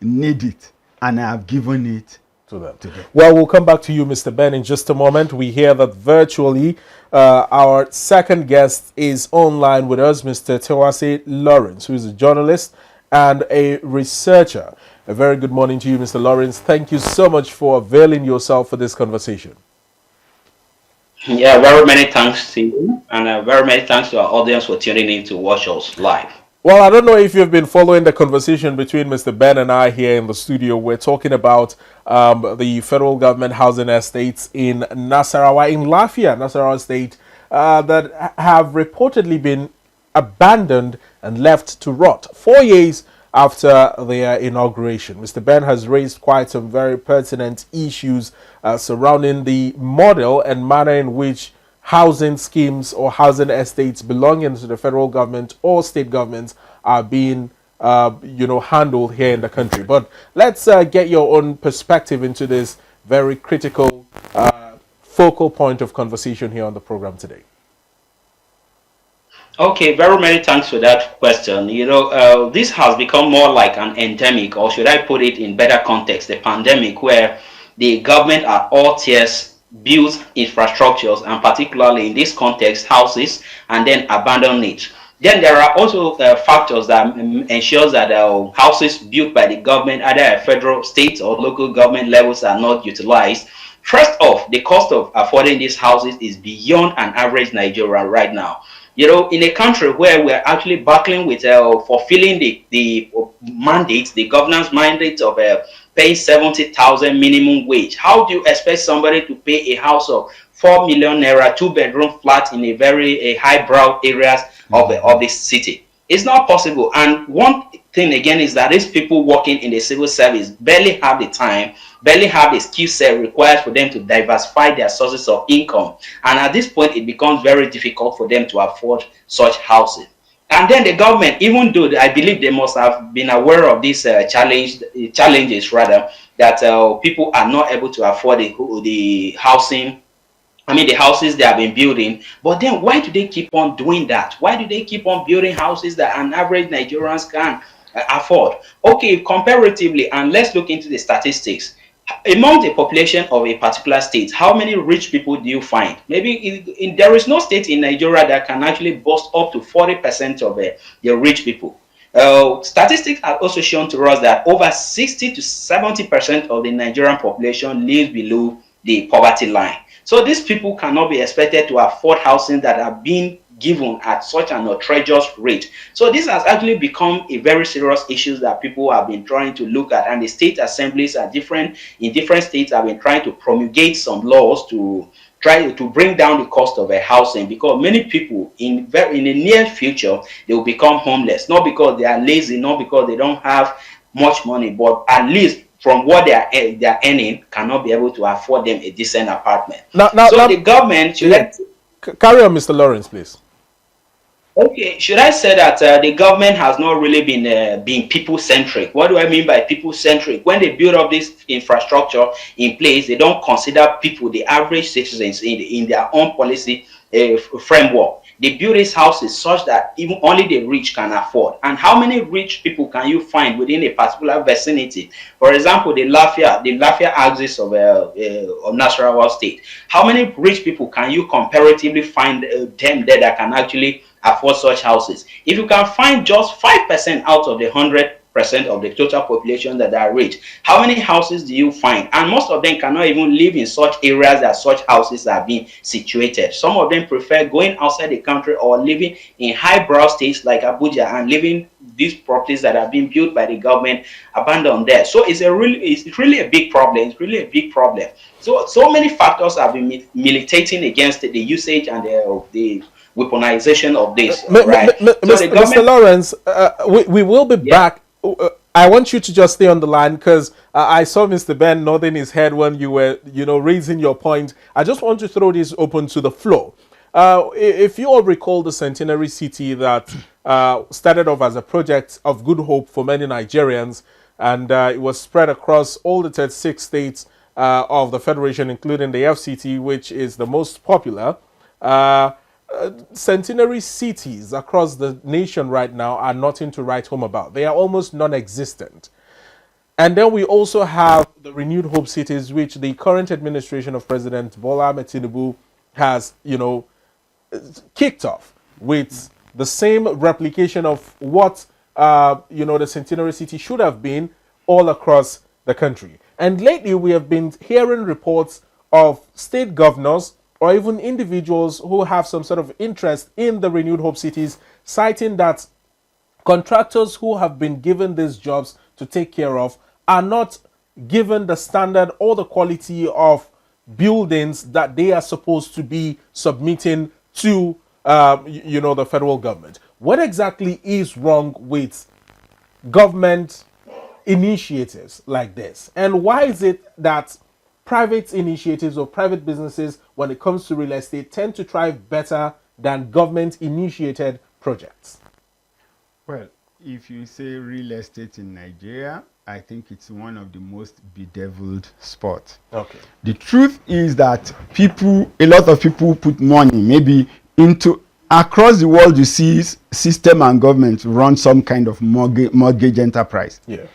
need it, and I have given it to them. Well, we'll come back to you, Mr. Ben, in just a moment. We hear that virtually our second guest is online with us, Mr. Terwase Lawrence, who is a journalist and a researcher. A very good morning to you, Mr. Lawrence. Thank you so much for availing yourself for this conversation. Yeah, very many thanks to you, and very many thanks to our audience for tuning in to watch us live. Well, I don't know if you've been following the conversation between Mr. Ben and I here in the studio. We're talking about the federal government housing estates in Nasarawa, in Lafia, Nasarawa State, that have reportedly been abandoned and left to rot 4 years after their inauguration. Mr. Ben has raised quite some very pertinent issues surrounding the model and manner in which housing schemes or housing estates belonging to the federal government or state governments are being handled here in the country. But let's get your own perspective into this very critical focal point of conversation here on the program today. Okay, very many thanks for that question. This has become more like an endemic, or should I put it in better context, a pandemic, where the government at all tiers builds infrastructures, and particularly in this context, houses, and then abandon it. Then there are also factors that ensures that houses built by the government, either at federal, state, or local government levels, are not utilized. First off, the cost of affording these houses is beyond an average Nigerian right now. In a country where we're actually battling with fulfilling the mandate, the governance mandate of paying 70,000 minimum wage, how do you expect somebody to pay a house of 4 million naira, 2-bedroom flat in a very highbrow areas of the city? It's not possible. And one thing again is that these people working in the civil service barely have the time, barely have the skill set required for them to diversify their sources of income. And at this point, it becomes very difficult for them to afford such housing. And then the government, even though I believe they must have been aware of these challenges, that people are not able to afford the housing the houses they have been building. But then why do they keep on doing that? Why do they keep on building houses that an average Nigerians can afford? Okay, comparatively, and let's look into the statistics. Among the population of a particular state, how many rich people do you find? Maybe there is no state in Nigeria that can actually boast up to 40% of the rich people. Statistics have also shown to us that over 60 to 70% of the Nigerian population lives below the poverty line. So these people cannot be expected to afford housing that are being given at such an outrageous rate. So this has actually become a very serious issue that people have been trying to look at, and the state assemblies are different states have been trying to promulgate some laws to try to bring down the cost of a housing, because many people in the near future they will become homeless, not because they are lazy, not because they don't have much money, but at least from what they are earning cannot be able to afford them a decent apartment. Now, the government should carry on, Mr. Lawrence, please. Okay, should I say that the government has not really been being people-centric? What do I mean by people-centric? When they build up this infrastructure in place, they don't consider people, the average citizens, in their own policy framework. They build these houses such that even only the rich can afford. And how many rich people can you find within a particular vicinity? For example, the Lafia axis of Nasarawa state. How many rich people can you comparatively find them there that can actually afford such houses? If you can find just 5% out of the 100% of the total population that are rich, how many houses do you find? And most of them cannot even live in such areas that such houses are being situated. Some of them prefer going outside the country or living in highbrow states like Abuja and living these properties that are being built by the government abandoned there. So it's really a big problem. It's really a big problem. So many factors have been militating against the usage and the weaponization of this. Right? Mr. Lawrence, we will be back. I want you to just stay on the line, because I saw Mr. Ben nodding his head when you were, raising your point. I just want to throw this open to the floor. If you all recall the Centenary City that started off as a project of good hope for many Nigerians, and it was spread across all the 36 states of the Federation, including the FCT, which is the most popular. Centenary cities across the nation right now are nothing to write home about. They are almost non-existent. And then we also have the renewed hope cities, which the current administration of President Bola Ahmed Tinubu has, kicked off with the same replication of what, the Centenary City should have been all across the country. And lately we have been hearing reports of state governors or even individuals who have some sort of interest in the renewed hope cities, citing that contractors who have been given these jobs to take care of are not given the standard or the quality of buildings that they are supposed to be submitting to the federal government. What exactly is wrong with government initiatives like this? And why is it that private initiatives or private businesses, when it comes to real estate, tend to thrive better than government-initiated projects? Well, if you say real estate in Nigeria, I think it's one of the most bedeviled spots. Okay. The truth is that a lot of people put money maybe into, across the world you see system and government run some kind of mortgage enterprise. Yeah.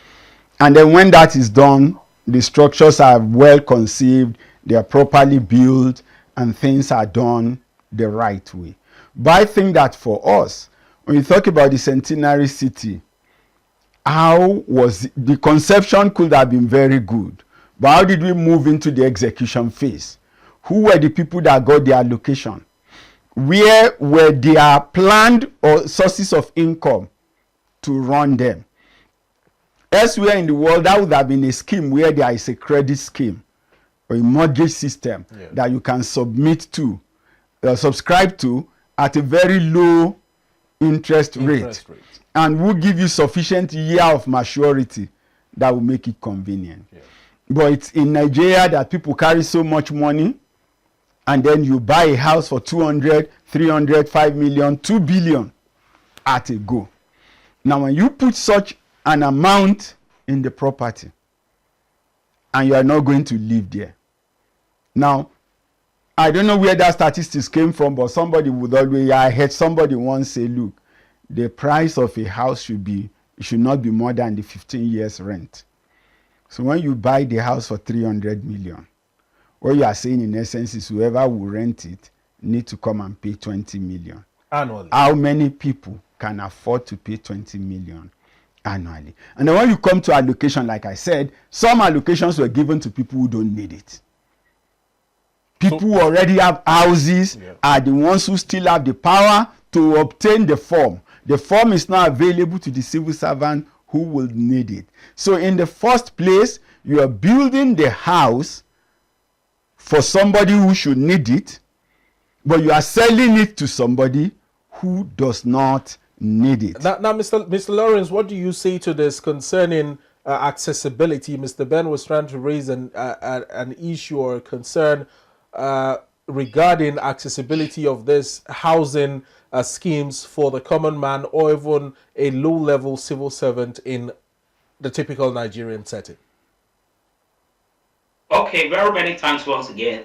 And then when that is done, the structures are well conceived, they are properly built, and things are done the right way. But I think that for us, when you talk about the Centenary City, the conception could have been very good, but how did we move into the execution phase? Who were the people that got the allocation? Where were their planned or sources of income to run them? Elsewhere in the world, that would have been a scheme where there is a credit scheme or a mortgage system that you can submit to, subscribe to at a very low interest rate, and will give you sufficient year of maturity that will make it convenient. Yeah. But it's in Nigeria that people carry so much money, and then you buy a house for 200, 300, 5 million, 2 billion at a go. Now, when you put such an amount in the property and you are not going to live there, now I don't know where that statistics came from, but somebody would always, I heard somebody once say, look, the price of a house should not be more than the 15 years rent. So when you buy the house for 300 million, what you are saying in essence is whoever will rent it need to come and pay 20 million. Annually. How many people can afford to pay 20 million annually? And then when you come to allocation, like I said, some allocations were given to people who don't need it. People who already have houses are the ones who still have the power to obtain the form. The form is not available to the civil servant who will need it. So in the first place, you are building the house for somebody who should need it, but you are selling it to somebody who does not need it. Now Mr. Lawrence, what do you say to this concerning accessibility? Mr. Ben was trying to raise an issue or a concern regarding accessibility of this housing schemes for the common man or even a low-level civil servant in the typical Nigerian setting. Okay, very many thanks once again.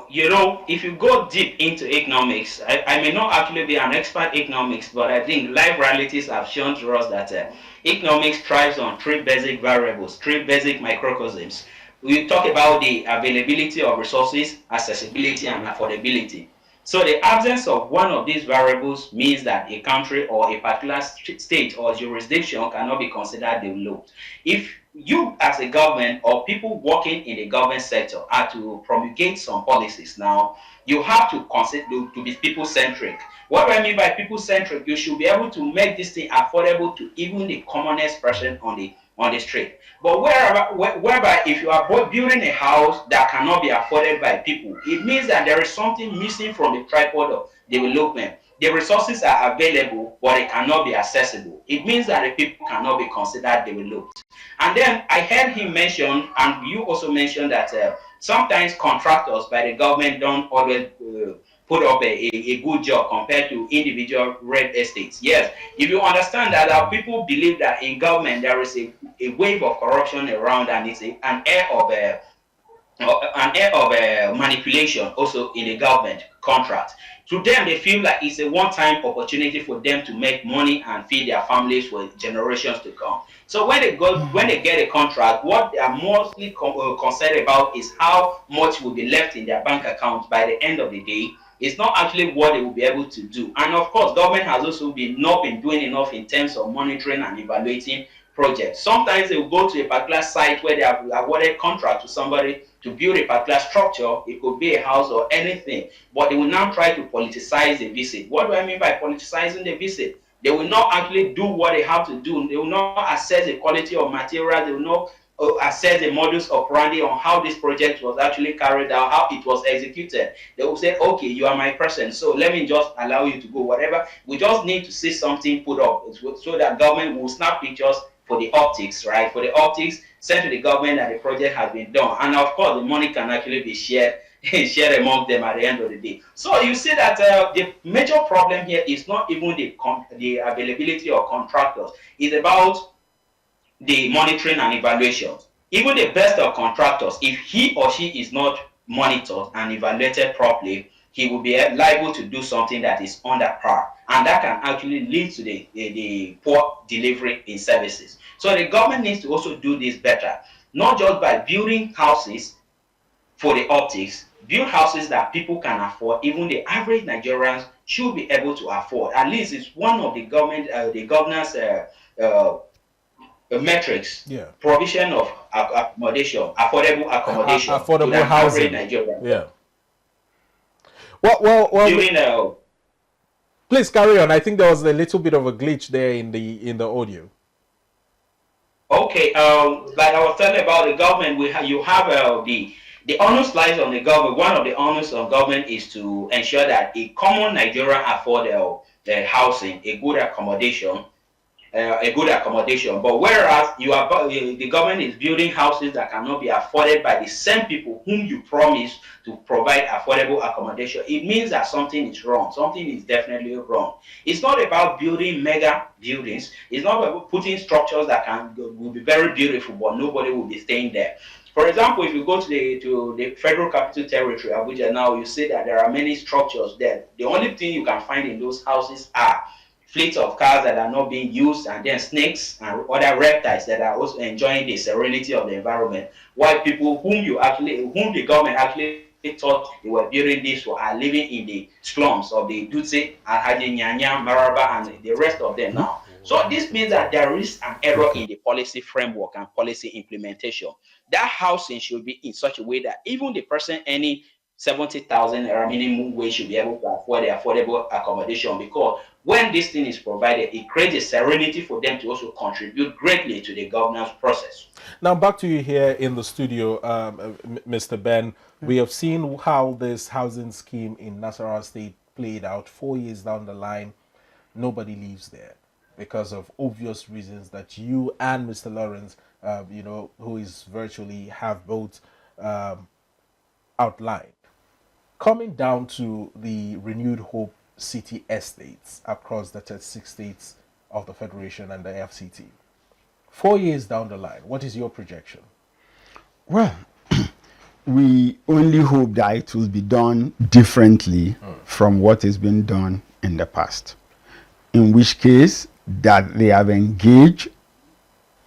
You know, if you go deep into economics, I may not actually be an expert in economics, but I think life realities have shown to us that economics thrives on three basic variables, three basic microcosms. We talk about the availability of resources, accessibility, and affordability. So the absence of one of these variables means that a country or a particular state or jurisdiction cannot be considered developed. If you as a government or people working in the government sector are to promulgate some policies now, you have to consider to be people-centric. What do I mean by people-centric? You should be able to make this thing affordable to even the commonest person on the street. But whereby if you are building a house that cannot be afforded by people, it means that there is something missing from the tripod of development. The resources are available, but they cannot be accessible. It means that the people cannot be considered developed. And then I heard him mention, and you also mentioned that sometimes contractors by the government don't always put up a good job compared to individual real estates. Yes, if you understand that people believe that in government there is a wave of corruption around, and it's an air of manipulation also in the government contract. To them, they feel like it's a one-time opportunity for them to make money and feed their families for generations to come. So when they get a contract, what they are mostly concerned about is how much will be left in their bank account by the end of the day. It's not actually what they will be able to do. And of course, government has also not been doing enough in terms of monitoring and evaluating projects. Sometimes they will go to a particular site where they have awarded contract to somebody to build a particular structure. It could be a house or anything, but they will now try to politicize the visit. What do I mean by politicizing the visit? They will not actually do what they have to do. They will not assess the quality of material. They will not assess the modus operandi on how this project was actually carried out, how it was executed. They will say, okay, you are my person, so let me just allow you to go, whatever. We just need to see something put up so that government will snap pictures for the optics, right? For the optics, sent to the government that the project has been done. And of course, the money can actually be shared among them at the end of the day. So you see that the major problem here is not even the availability of contractors. It's about the monitoring and evaluation. Even the best of contractors, if he or she is not monitored and evaluated properly, he will be liable to do something that is under par, and that can actually lead to the poor delivery in services. So the government needs to also do this better, not just by building houses for the optics, build houses that people can afford. Even the average Nigerians should be able to afford. At least it's one of the governance metrics. Yeah. Provision of accommodation, affordable accommodation, affordable to housing. Average Nigerian. Yeah. Well, please carry on. I think there was a little bit of a glitch there in the audio. Okay, like I was telling about the government, you have the onus lies on the government. One of the onus on government is to ensure that a common Nigerian afford housing, a good accommodation. But whereas the government is building houses that cannot be afforded by the same people whom you promise to provide affordable accommodation, it means that something is wrong. Something is definitely wrong. It's not about building mega buildings. It's not about putting structures that will be very beautiful, but nobody will be staying there. For example, if you go to the Federal Capital Territory, Abuja now, you see that there are many structures there. The only thing you can find in those houses are fleets of cars that are not being used, and then snakes and other reptiles that are also enjoying the serenity of the environment. While people whom the government actually thought they were building this for are living in the slums of the Dutse, Alhaji Nyanya, Maraba, and the rest of them now. So this means that there is an error in the policy framework and policy implementation. That housing should be in such a way that even the person earning 70,000 minimum wage should be able to afford the affordable accommodation, because when this thing is provided, it creates a serenity for them to also contribute greatly to the governance process. Now, back to you here in the studio, Mr. Ben. We have seen how this housing scheme in Nasarawa State played out. 4 years down the line, nobody lives there because of obvious reasons that you and Mr. Lawrence, who is virtually have both outlined. Coming down to the renewed hope city estates across the 36 states of the Federation and the FCT. 4 years down the line, what is your projection? Well, we only hope that it will be done differently from what has been done in the past. In which case, that they have engaged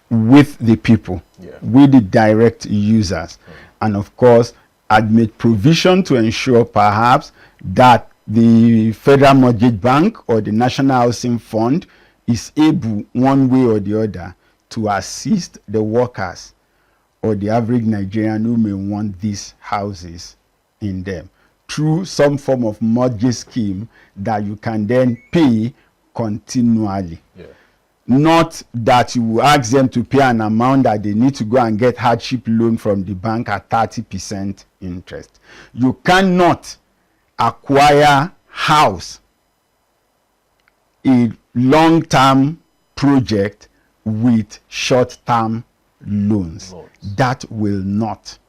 with the people, with the direct users, and of course, had made provision to ensure perhaps that the Federal Mortgage Bank or the National Housing Fund is able, one way or the other, to assist the workers or the average Nigerian who may want these houses in them through some form of mortgage scheme that you can then pay continually. Not that you will ask them to pay an amount that they need to go and get hardship loan from the bank at 30% interest. You cannot acquire house, a long-term project with short-term loans. That will not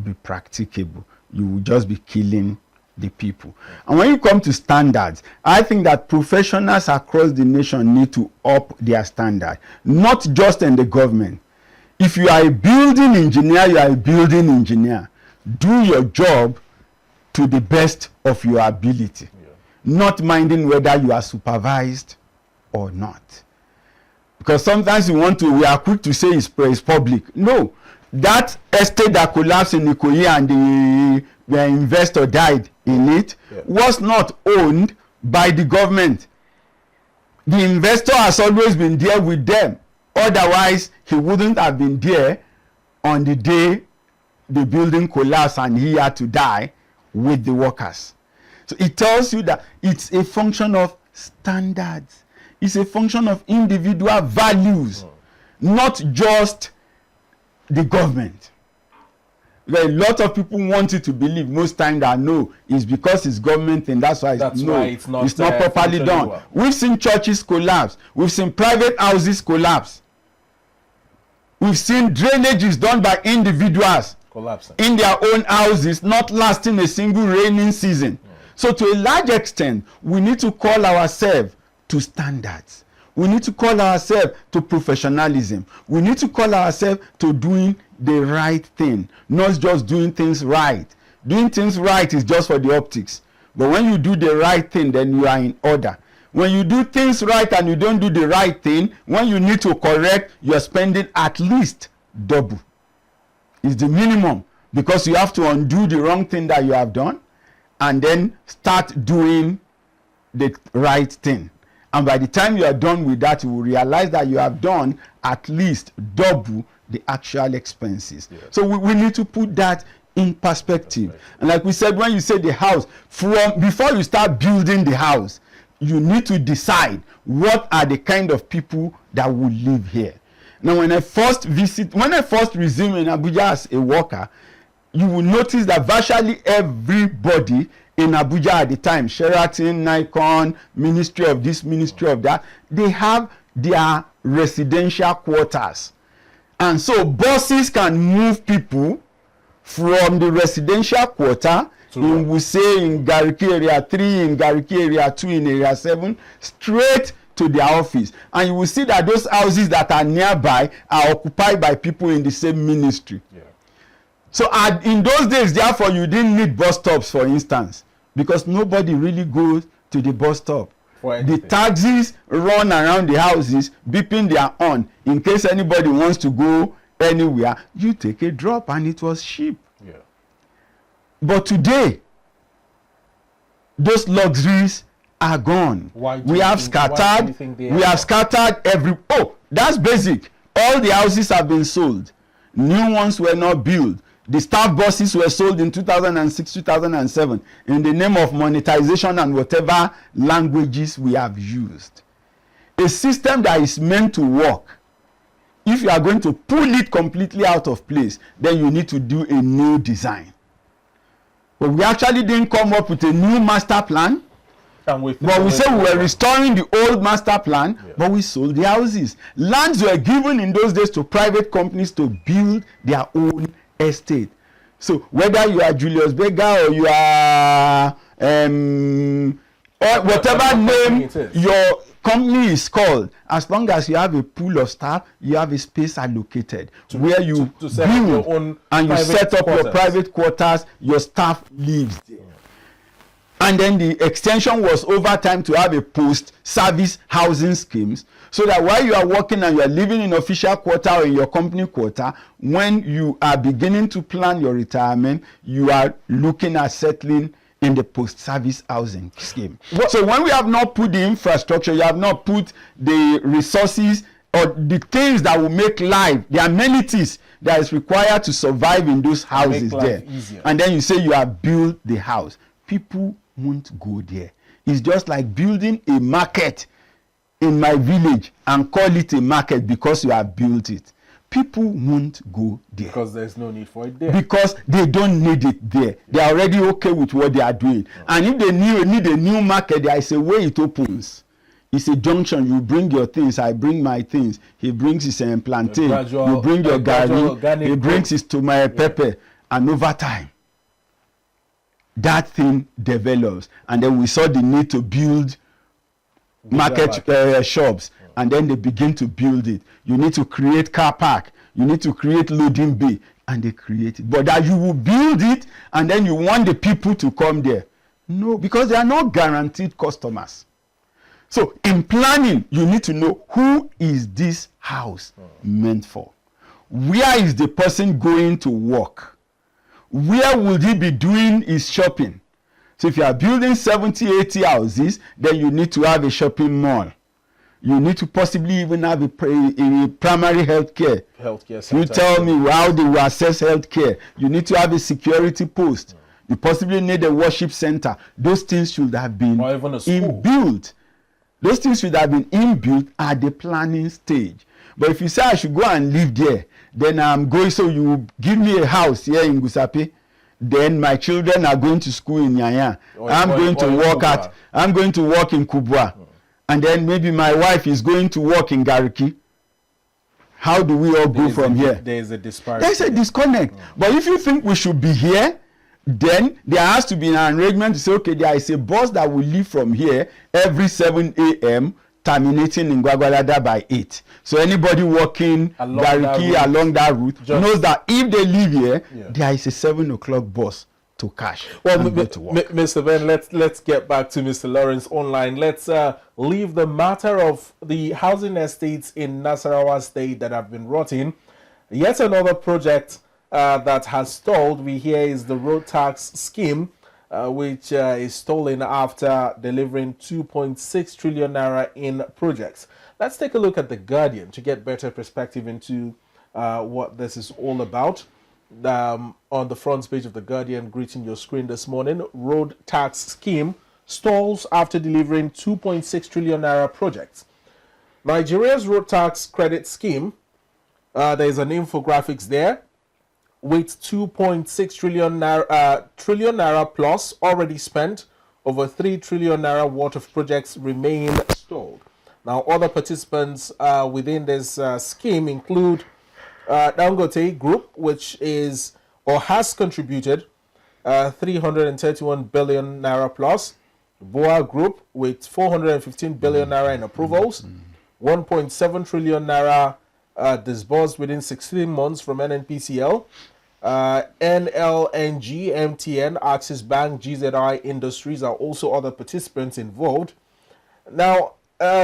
be practicable. You will just be killing the people. And when you come to standards, I think that professionals across the nation need to up their standard, not just in the government. If you are a building engineer, you are a building engineer. Do your job to the best of your ability, not minding whether you are supervised or not. Because sometimes we are quick to say it's public. No, that estate that collapsed in Ikoyi and the investor died in it was not owned by the government. The investor has always been there with them. Otherwise, he wouldn't have been there on the day the building collapsed and he had to die with the workers. So it tells you that it's a function of standards. It's a function of individual values, not just the government. A lot of people want you to believe most times that no, it's because it's government and that's why it's not properly done. Well. We've seen churches collapse. We've seen private houses collapse. We've seen drainages done by individuals collapsing in their own houses, not lasting a single raining season. So to a large extent, we need to call ourselves to standards. We need to call ourselves to professionalism. We need to call ourselves to doing the right thing, not just doing things right. Doing things right is just for the optics. But when you do the right thing, then you are in order. When you do things right and you don't do the right thing, when you need to correct, you are spending at least double. It's the minimum, because you have to undo the wrong thing that you have done and then start doing the right thing. And by the time you are done with that, you will realize that you have done at least double the actual expenses. So we need to put that in perspective. And like we said, when you say the house, before you start building the house, you need to decide what are the kind of people that will live here. Now, when I first resumed in Abuja as a worker, you will notice that virtually everybody in Abuja at the time, Sheraton, Nikon, Ministry of this, Ministry of that, they have their residential quarters. And so buses can move people from the residential quarter, we say in Gariki Area 3, in Gariki Area 2, in Area 7, straight to their office. And you will see that those houses that are nearby are occupied by people in the same ministry. So in those days, therefore, you didn't need bus stops, for instance, because nobody really goes to the bus stop. The taxis run around the houses beeping their horn in case anybody wants to go anywhere. You take a drop and it was cheap. Yeah. But today, those luxuries are gone. We have scattered every. Oh, that's basic. All the houses have been sold. New ones were not built. The staff buses were sold in 2006, 2007 in the name of monetization and whatever languages we have used. A system that is meant to work, if you are going to pull it completely out of place, then you need to do a new design. But we actually didn't come up with a new master plan. But we said we were restoring the old master plan, but we sold the houses. Lands were given in those days to private companies to build their own estate. So whether you are Julius Berger or you are or whatever name your company is called, as long as you have a pool of staff, you have a space allocated where you build and you set up your private quarters, your staff lives there. And then the extension was over time to have a post-service housing schemes, so that while you are working and you are living in official quarter or in your company quarter, when you are beginning to plan your retirement, you are looking at settling in the post-service housing scheme. So when we have not put the infrastructure, you have not put the resources or the things that will make life, the amenities that is required to survive in those houses there, and then you say you have built the house, people won't go there. It's just like building a market in my village and call it a market because you have built it. People won't go there because there's no need for it there, because they don't need it there. They are already okay with what they are doing. And if they need a new market, there is a way it opens. It's a junction. You bring your things, I bring my things. He brings his plantain, you bring your garlic, he brings his tomato pepper, and over time that thing develops. And then we saw the need to build market shops, and then they begin to build it. You need to create car park, you need to create loading bay, and they create it. But that you will build it and then you want the people to come there. No, because they are not guaranteed customers. So in planning, you need to know, who is this house meant for? Where is the person going to work? Where will he be doing his shopping? So if you are building 70, 80 houses, then you need to have a shopping mall. You need to possibly even have a primary health care. You tell me how they will assess health care. You need to have a security post. You possibly need a worship center. Those things should have been inbuilt. Those things should have been inbuilt at the planning stage. But if you say I should go and live there, then I'm going, so you give me a house here in Gusape, then my children are going to school in Nyanya. I'm going to work in Kubwa. And then maybe my wife is going to work in Gariki. How do we all go from here? There is a disparity. There's a disconnect. But if you think we should be here, then there has to be an arrangement to say, okay, there is a bus that will leave from here every 7 a.m. terminating in Gwagwalada by 8. So anybody walking Gariki along that route knows that if they leave here, there is a 7 o'clock bus to cash. Well, Mr. Ben, let's get back to Mr. Lawrence online. Let's leave the matter of the housing estates in Nasarawa State that have been rotting. Yet another project that has stalled, we hear, is the road tax scheme, which is stalling after delivering 2.6 trillion naira in projects. Let's take a look at The Guardian to get better perspective into what this is all about. On the front page of The Guardian, greeting your screen this morning, road tax scheme stalls after delivering 2.6 trillion naira projects. Nigeria's road tax credit scheme, there's an infographics there, with 2.6 trillion naira plus already spent, over 3 trillion naira worth of projects remain stalled. Now, other participants within this scheme include Dangote Group, which is or has contributed 331 billion naira plus, Boa Group with 415 billion naira in approvals, 1.7 trillion naira disbursed within 16 months from NNPCL, NLNG, MTN, Axis Bank, GZI Industries are also other participants involved. Now,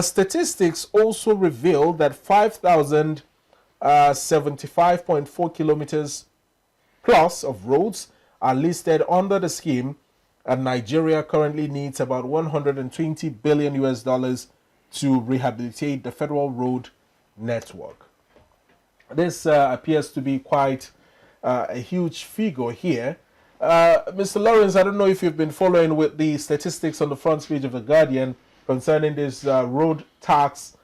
statistics also reveal that 5,075.4 kilometers plus of roads are listed under the scheme, and Nigeria currently needs about 120 billion US dollars to rehabilitate the federal road network. This appears to be quite a huge figure here. Mr. Lawrence, I don't know if you've been following with the statistics on the front page of The Guardian concerning this road tax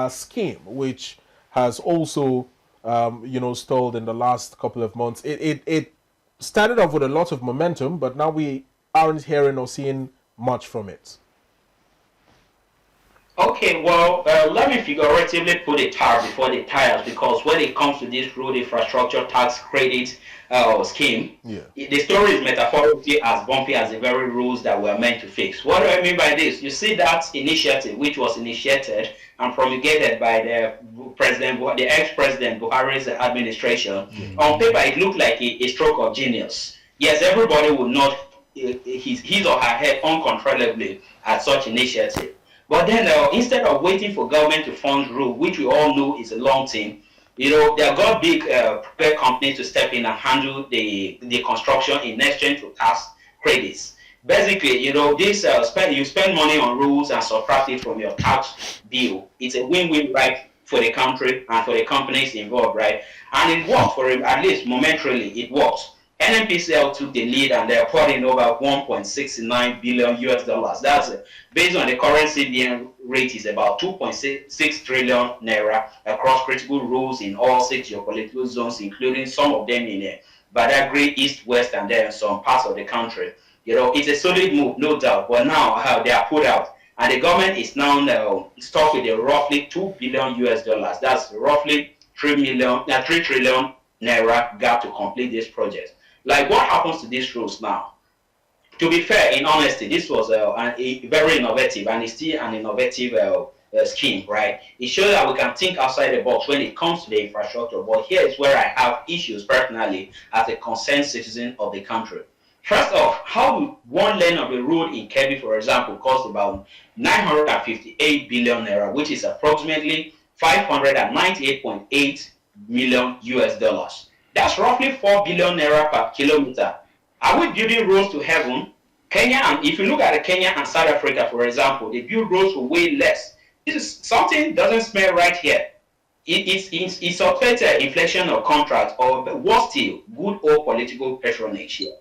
scheme, which has also, stalled in the last couple of months. It started off with a lot of momentum, but now we aren't hearing or seeing much from it. Okay, well, let me figuratively put a tire before the tires, because when it comes to this road infrastructure tax credit scheme, the story is metaphorically as bumpy as the very rules that were meant to fix. What do I mean by this? You see that initiative, which was initiated and promulgated by the ex-president Buhari's administration. On paper, it looked like a stroke of genius. Yes, everybody would nod his or her head uncontrollably at such initiative. But then, instead of waiting for government to fund road, which we all know is a long thing, they have got big private companies to step in and handle the construction in exchange for tax credits. Basically, this you spend money on roads and subtract it from your tax bill. It's a win-win, right, for the country and for the companies involved, right? And it works for at least momentarily. It works. NNPCL took the lead and they're pouring over 1.69 billion US dollars. That's based on the current CBN rate is about 2.6 trillion naira across critical roads in all 6 geopolitical zones, including some of them in Badagry, East, West, and then some parts of the country. It's a solid move, no doubt, but now they are put out. And the government is now stuck with a roughly 2 billion US dollars. That's roughly 3 trillion naira gap to complete this project. Like, what happens to these roads now? To be fair, in honesty, this was a very innovative, and it's still an innovative scheme, right? It shows that we can think outside the box when it comes to the infrastructure. But here is where I have issues personally as a concerned citizen of the country. First off, how will one lane of a road in Kebbi, for example, cost about 958 billion naira, which is approximately 598.8 million US dollars? That's roughly 4 billion naira per kilometer. Are we building roads to heaven? Kenya, and if you look at Kenya and South Africa, for example, they build roads for way less. This is something doesn't smell right here. It's a inflation of contract, or worse still, good old political patronage here.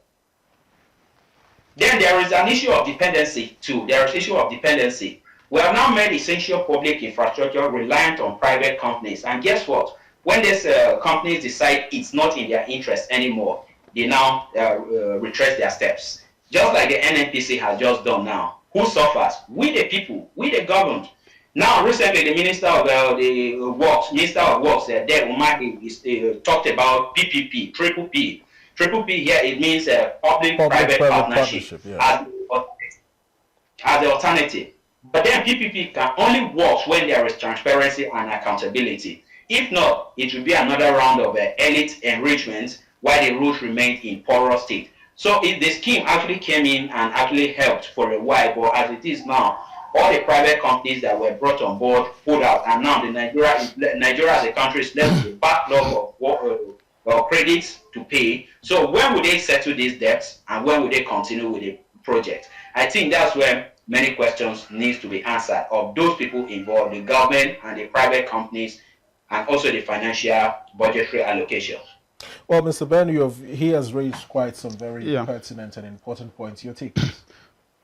Then there is an issue of dependency too. There is issue of dependency. We have now made essential public infrastructure reliant on private companies, and guess what? When these companies decide it's not in their interest anymore, they now retrace their steps. Just like the NNPC has just done now. Who suffers? We the people, we the government. Now, recently, the Minister of Works, Dave Umahi, talked about PPP, triple P. Triple P here, it means public-private partnership as the alternative. But then PPP can only work when there is transparency and accountability. If not, it will be another round of elite enrichment while the roads remain in poorer state. So if the scheme actually came in and actually helped for a while, but as it is now, all the private companies that were brought on board pulled out, and now Nigeria as a country is left with a backlog of credits to pay. So when will they settle these debts, and when will they continue with the project? I think that's where many questions need to be answered of those people involved, the government and the private companies, and also the financial budgetary allocation. Well, Mr. Ben, he has raised quite some very pertinent and important points. Your take?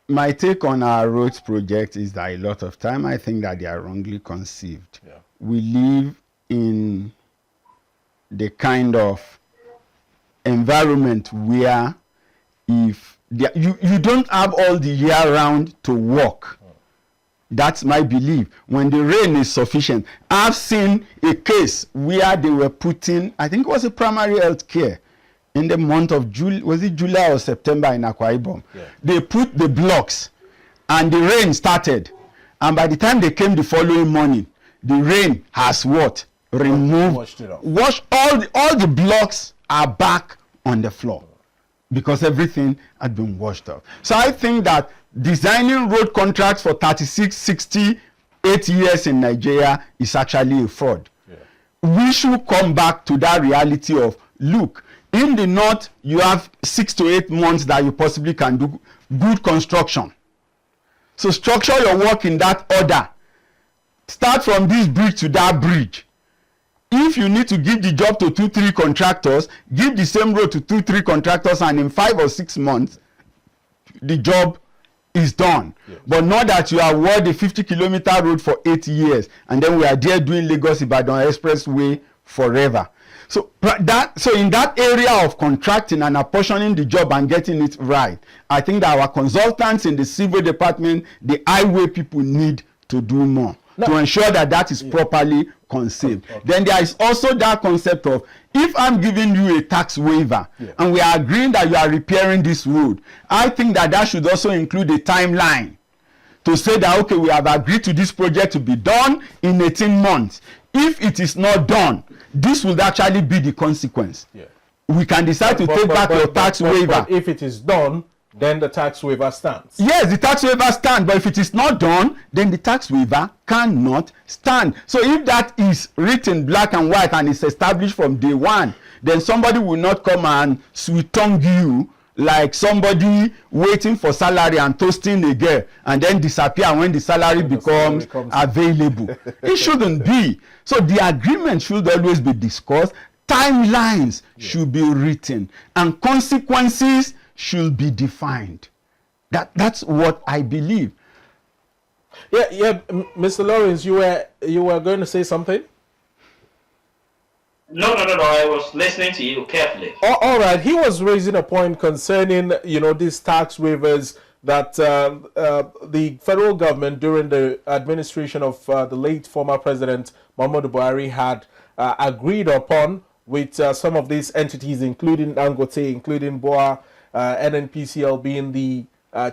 My take on our roads project is that a lot of time I think that they are wrongly conceived. Yeah. We live in the kind of environment where if you don't have all the year round to work. That's my belief. When the rain is sufficient, I've seen a case where they were putting, I think it was a primary health care, in the month of July, was it July or September in Akwa Ibom? Yeah. They put the blocks and the rain started. And by the time they came the following morning, the rain has what? Removed. Washed it off. All the blocks are back on the floor because everything had been washed off. So I think that designing road contracts for 36, 60, 8 years in Nigeria is actually a fraud. Yeah. We should come back to that reality of, look, in the north, you have 6 to 8 months that you possibly can do good construction. So structure your work in that order. Start from this bridge to that bridge. If you need to give the job to 2-3 contractors, give the same road to 2-3 contractors, and in 5 or 6 months, the job is done. Yes. But not that you award a 50-kilometer road for 8 years, and then we are there doing Lagos-Ibadan Expressway forever. So in that area of contracting and apportioning the job and getting it right, I think that our consultants in the civil department, the highway people need to do more to ensure that that is properly conceived. Okay. Then there is also that concept of, if I'm giving you a tax waiver and we are agreeing that you are repairing this road, I think that that should also include a timeline to say that, okay, we have agreed to this project to be done in 18 months. If it is not done, this will actually be the consequence. Yeah. We can decide to take back your tax waiver. But if it is done, then the tax waiver stands. Yes, the tax waiver stands. But if it is not done, then the tax waiver cannot stand. So if that is written black and white and is established from day one, then somebody will not come and sweet-tongue you like somebody waiting for salary and toasting a girl and then disappear when the salary becomes available. It shouldn't be. So the agreement should always be discussed. Timelines should be written, and consequences should be defined. That's what I believe. Yeah, Mr. Lawrence, you were going to say something? No. I was listening to you carefully. All right. He was raising a point concerning, these tax waivers that the federal government during the administration of the late former president Muhammadu Buhari had agreed upon with some of these entities, including Dangote, including BOA, NNPCL being the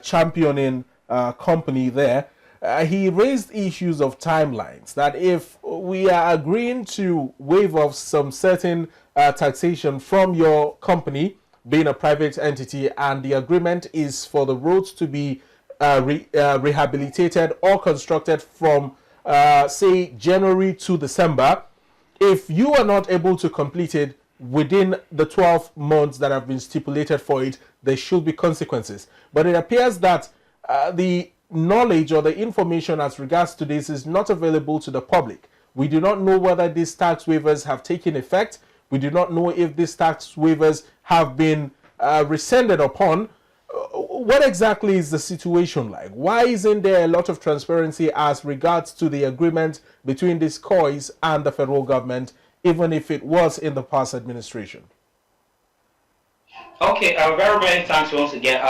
championing company there. He raised issues of timelines, that if we are agreeing to waive off some certain taxation from your company, being a private entity, and the agreement is for the roads to be rehabilitated or constructed from, say, January to December, if you are not able to complete it within the 12 months that have been stipulated for it, there should be consequences. But it appears that the knowledge or the information as regards to this is not available to the public. We do not know whether these tax waivers have taken effect. We do not know if these tax waivers have been rescinded upon. What exactly is the situation like? Why isn't there a lot of transparency as regards to the agreement between these COIs and the federal government, even if it was in the past administration? Okay, very many thanks once again.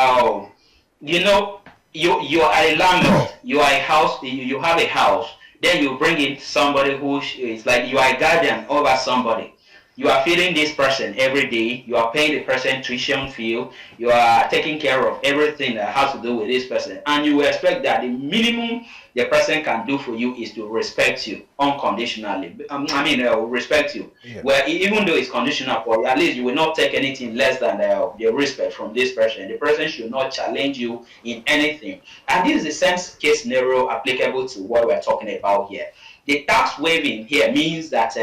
You are a landlord. You are a house. You have a house. Then you bring in somebody who is like, you are a guardian over somebody. You are feeding this person every day. You are paying the person tuition fee. You are taking care of everything that has to do with this person. And you expect that the minimum the person can do for you is to respect you unconditionally. Respect you. Yeah. Well, even though it's conditional, but at least you will not take anything less than the respect from this person. The person should not challenge you in anything. And this is the same case scenario applicable to what we're talking about here. The tax waiving here means that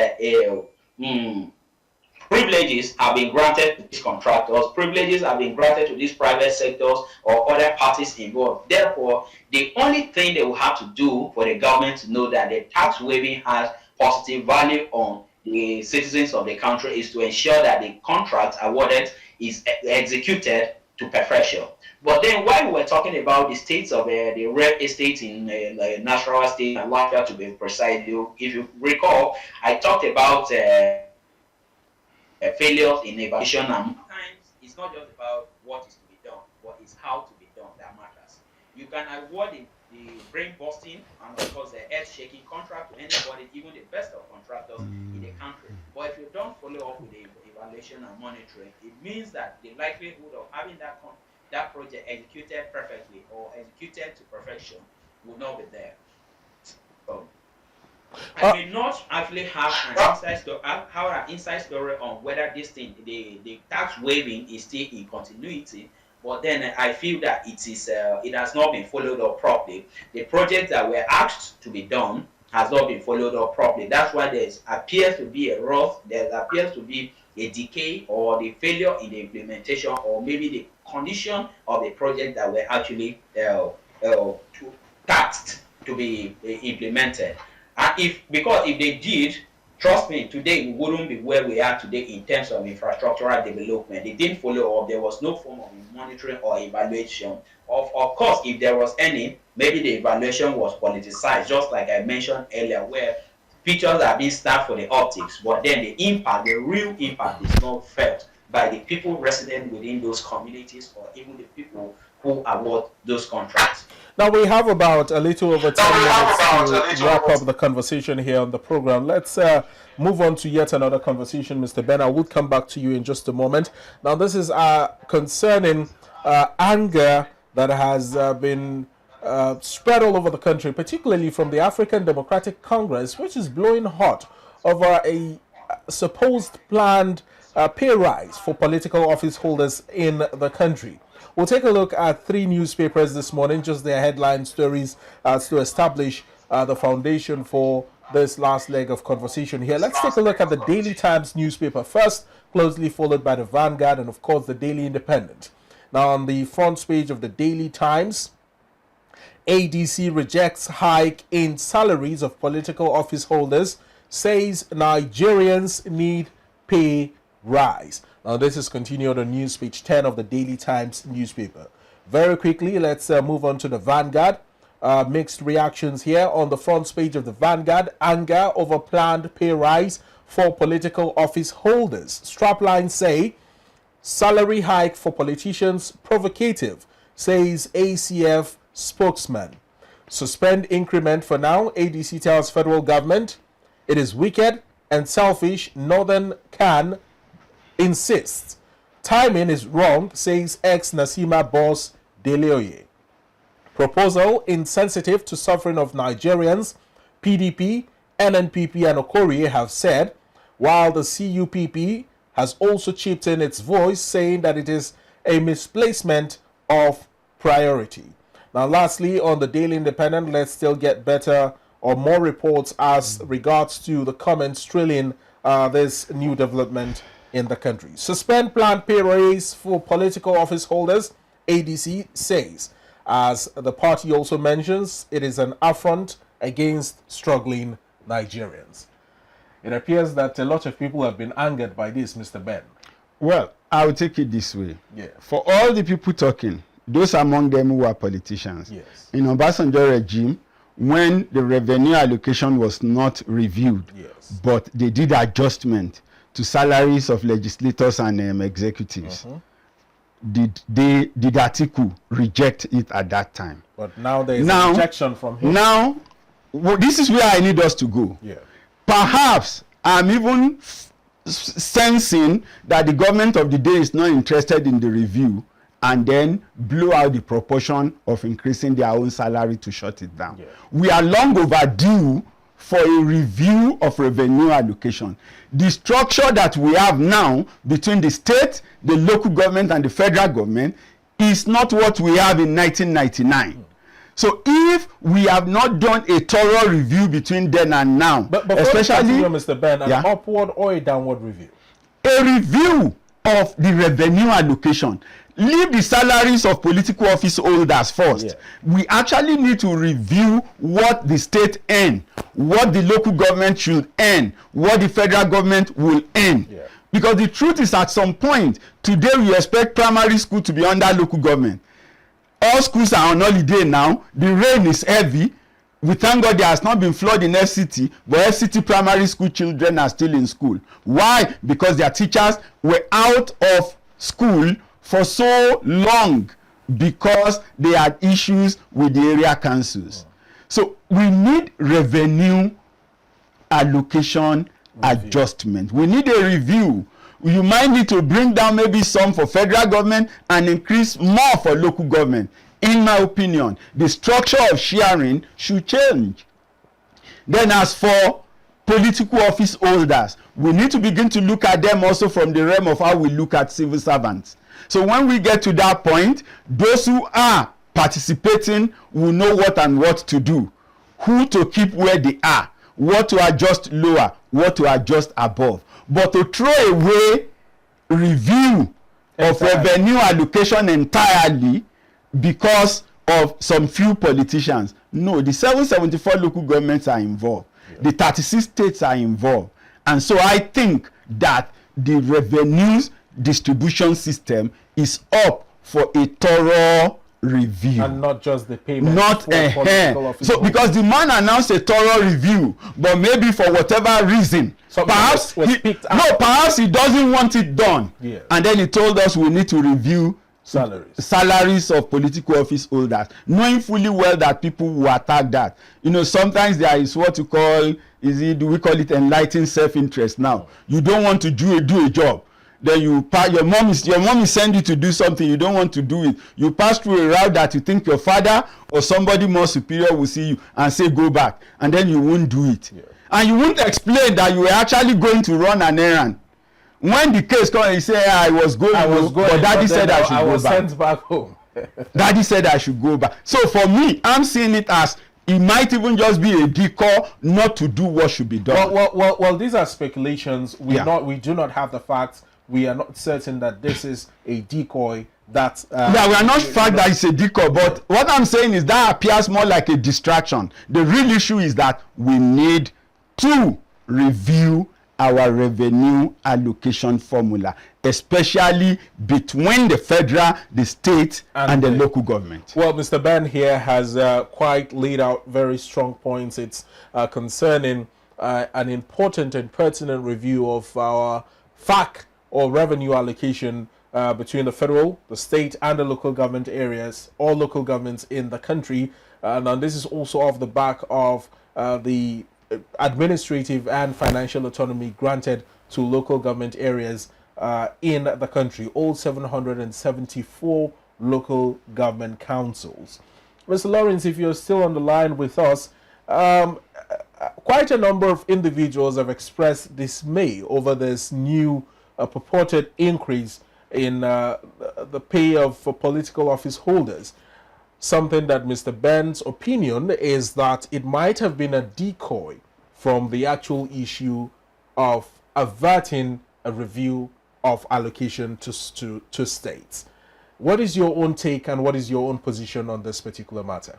privileges have been granted to these contractors, privileges have been granted to these private sectors or other parties involved. Therefore, the only thing they will have to do for the government to know that the tax waiving has positive value on the citizens of the country is to ensure that the contract awarded is executed to perfection. But then while we were talking about the states of the real estate in Nasarawa state and Lafia to be precise, if you recall, I talked about failures in evaluation, and sometimes it's not just about what is to be done, but it's how to be done that matters. You can award the brain busting and of course the earth shaking contract to anybody, even the best of contractors in the country. But if you don't follow up with the evaluation and monitoring, it means that the likelihood of having that project executed perfectly or executed to perfection will not be there. So, I may not actually have an inside story on whether this thing, the tax waiving, is still in continuity. But then I feel that it has not been followed up properly. The projects that were asked to be done has not been followed up properly. That's why there appears to be there appears to be a decay or the failure in the implementation, or maybe the condition of the project that were actually taxed to be implemented. And because if they did, trust me, today we wouldn't be where we are today in terms of infrastructural development. They didn't follow up. There was no form of monitoring or evaluation. Of course, if there was any, maybe the evaluation was politicized, just like I mentioned earlier, where pictures are being snapped for the optics, but then the real impact is not felt by the people resident within those communities, or even the people who award those contracts. Now we have about a little over 10 minutes to wrap up the conversation here on the program. Let's move on to yet another conversation, Mr. Ben. I will come back to you in just a moment. Now this is concerning anger that has been spread all over the country, particularly from the African Democratic Congress, which is blowing hot over a supposed planned pay rise for political office holders in the country. We'll take a look at 3 newspapers this morning, just their headline stories to establish the foundation for this last leg of conversation here. Let's take a look at the Daily Times newspaper first, closely followed by the Vanguard and, of course, the Daily Independent. Now, on the front page of the Daily Times, ADC rejects hike in salaries of political office holders, says Nigerians need pay rise. Now, this is continued on news page 10 of the Daily Times newspaper. Very quickly, let's move on to the Vanguard. Mixed reactions here on the front page of the Vanguard. Anger over planned pay rise for political office holders. Straplines say salary hike for politicians provocative, says ACF spokesman. Suspend increment for now, ADC tells federal government. It is wicked and selfish, Northern can insists. Timing is wrong, says ex-Nasima boss Agunloye. Proposal insensitive to suffering of Nigerians, PDP, NNPP and Okorie have said, while the CUPP has also chipped in its voice, saying that it is a misplacement of priority. Now, lastly, on the Daily Independent, let's still get better or more reports as regards to the comments trailing this new development in the country. Suspend planned pay raise for political office holders, ADC says. As the party also mentions, it is an affront against struggling Nigerians. It appears that a lot of people have been angered by this, Mr. Ben. Well, I will take it this way. Yeah. For all the people talking, those among them who are politicians, yes, in Obasanjo regime, when the revenue allocation was not reviewed, yes, but they did adjustment to salaries of legislators and executives, did Atiku reject it at that time? But now there is a rejection from him. Now, this is where I need us to go. Yeah. Perhaps I'm even sensing that the government of the day is not interested in the review, and then blow out the proportion of increasing their own salary to shut it down. Yeah. We are long overdue for a review of revenue allocation. The structure that we have now between the state, the local government and the federal government is not what we have in 1999. So if we have not done a thorough review between then and now, but especially Mr. Ben, an upward or a downward review? A review of the revenue allocation. Leave the salaries of political office holders first. Yeah. We actually need to review what the state earn, what the local government should earn, what the federal government will earn. Yeah. Because the truth is, at some point today we expect primary school to be under local government. All schools are on holiday now. The rain is heavy. We thank God there has not been flood in FCT, but FCT primary school children are still in school. Why? Because their teachers were out of school for so long because they had issues with the area councils. So we need revenue allocation adjustment. We need a review. You might need to bring down maybe some for federal government and increase more for local government. In my opinion, the structure of sharing should change. Then as for political office holders, we need to begin to look at them also from the realm of how we look at civil servants. So when we get to that point, those who are participating will know what and what to do, who to keep where they are, what to adjust lower, what to adjust above. But to throw away review of revenue allocation entirely because of some few politicians, no, the 774 local governments are involved. The 36 states are involved. And so I think that the revenues distribution system is up for a thorough review. And not just the payment. Not so because the man announced a thorough review, but maybe for whatever reason, perhaps he doesn't want it done. Yeah. And then he told us we need to review salaries of political office holders, knowing fully well that people will attack that. You know, sometimes there is what you call, do we call it enlightened self-interest now? You don't want to do a job. Then your mom is send you to do something, you don't want to do it. You pass through a route that you think your father or somebody more superior will see you and say go back, and then you won't do it. Yeah. And you won't explain that you were actually going to run an errand. When the case comes, you say I was going, but daddy said I should go back. I was sent back home. Daddy said I should go back. So for me, I'm seeing it as it might even just be a decoy not to do what should be done. Well, these are speculations. We do not have the facts. We are not certain that this is a decoy. We are not fact that it's a decoy, but what I'm saying is that appears more like a distraction. The real issue is that we need to review our revenue allocation formula, especially between the federal, the state, and the local government. Well, Mr. Ben here has quite laid out very strong points. It's concerning an important and pertinent review of our FAC or revenue allocation between the federal, the state, and the local government areas, all local governments in the country. And this is also off the back of the administrative and financial autonomy granted to local government areas in the country, all 774 local government councils. Mr. Lawrence, if you're still on the line with us, quite a number of individuals have expressed dismay over this new purported increase in the pay of political office holders. Something that Mr. Ben's opinion is that it might have been a decoy from the actual issue of averting a review of allocation to states. What is your own take and what is your own position on this particular matter?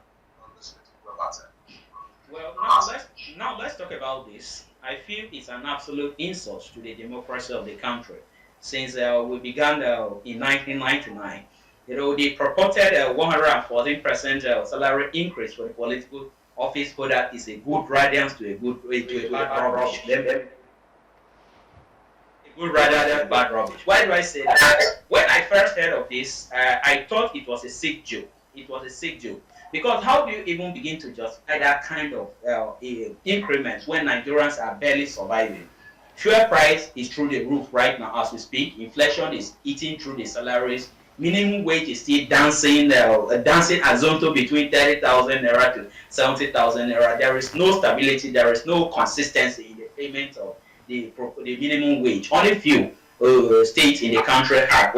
Well, now let's talk about this. I feel it's an absolute insult to the democracy of the country. Since we began in 1999, the purported 114% salary increase for the political office holder is a good radiance to a bad rubbish. A good radiance to bad rubbish. Why do I say that? When I first heard of this, I thought it was a sick joke. It was a sick joke. Because how do you even begin to justify that kind of increment when Nigerians are barely surviving? Fuel price is through the roof right now as we speak. Inflation is eating through the salaries. Minimum wage is still dancing horizontal between 30,000 naira to 70,000 naira. There is no stability. There is no consistency in the payment of the minimum wage. Only few states in the country have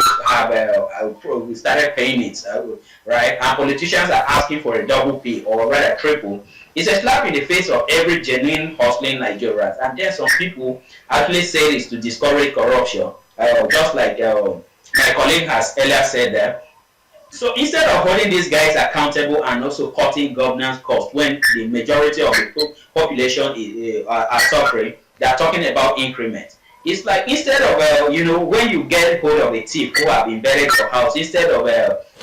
started paying it, right? And politicians are asking for a double pay or rather triple. It's a slap in the face of every genuine hustling Nigerians. And then some people actually say this to discourage corruption, just like my colleague has earlier said that. So instead of holding these guys accountable and also cutting governance costs when the majority of the population are suffering, they are talking about increments. It's like instead of, when you get hold of a thief who have invaded your house, instead of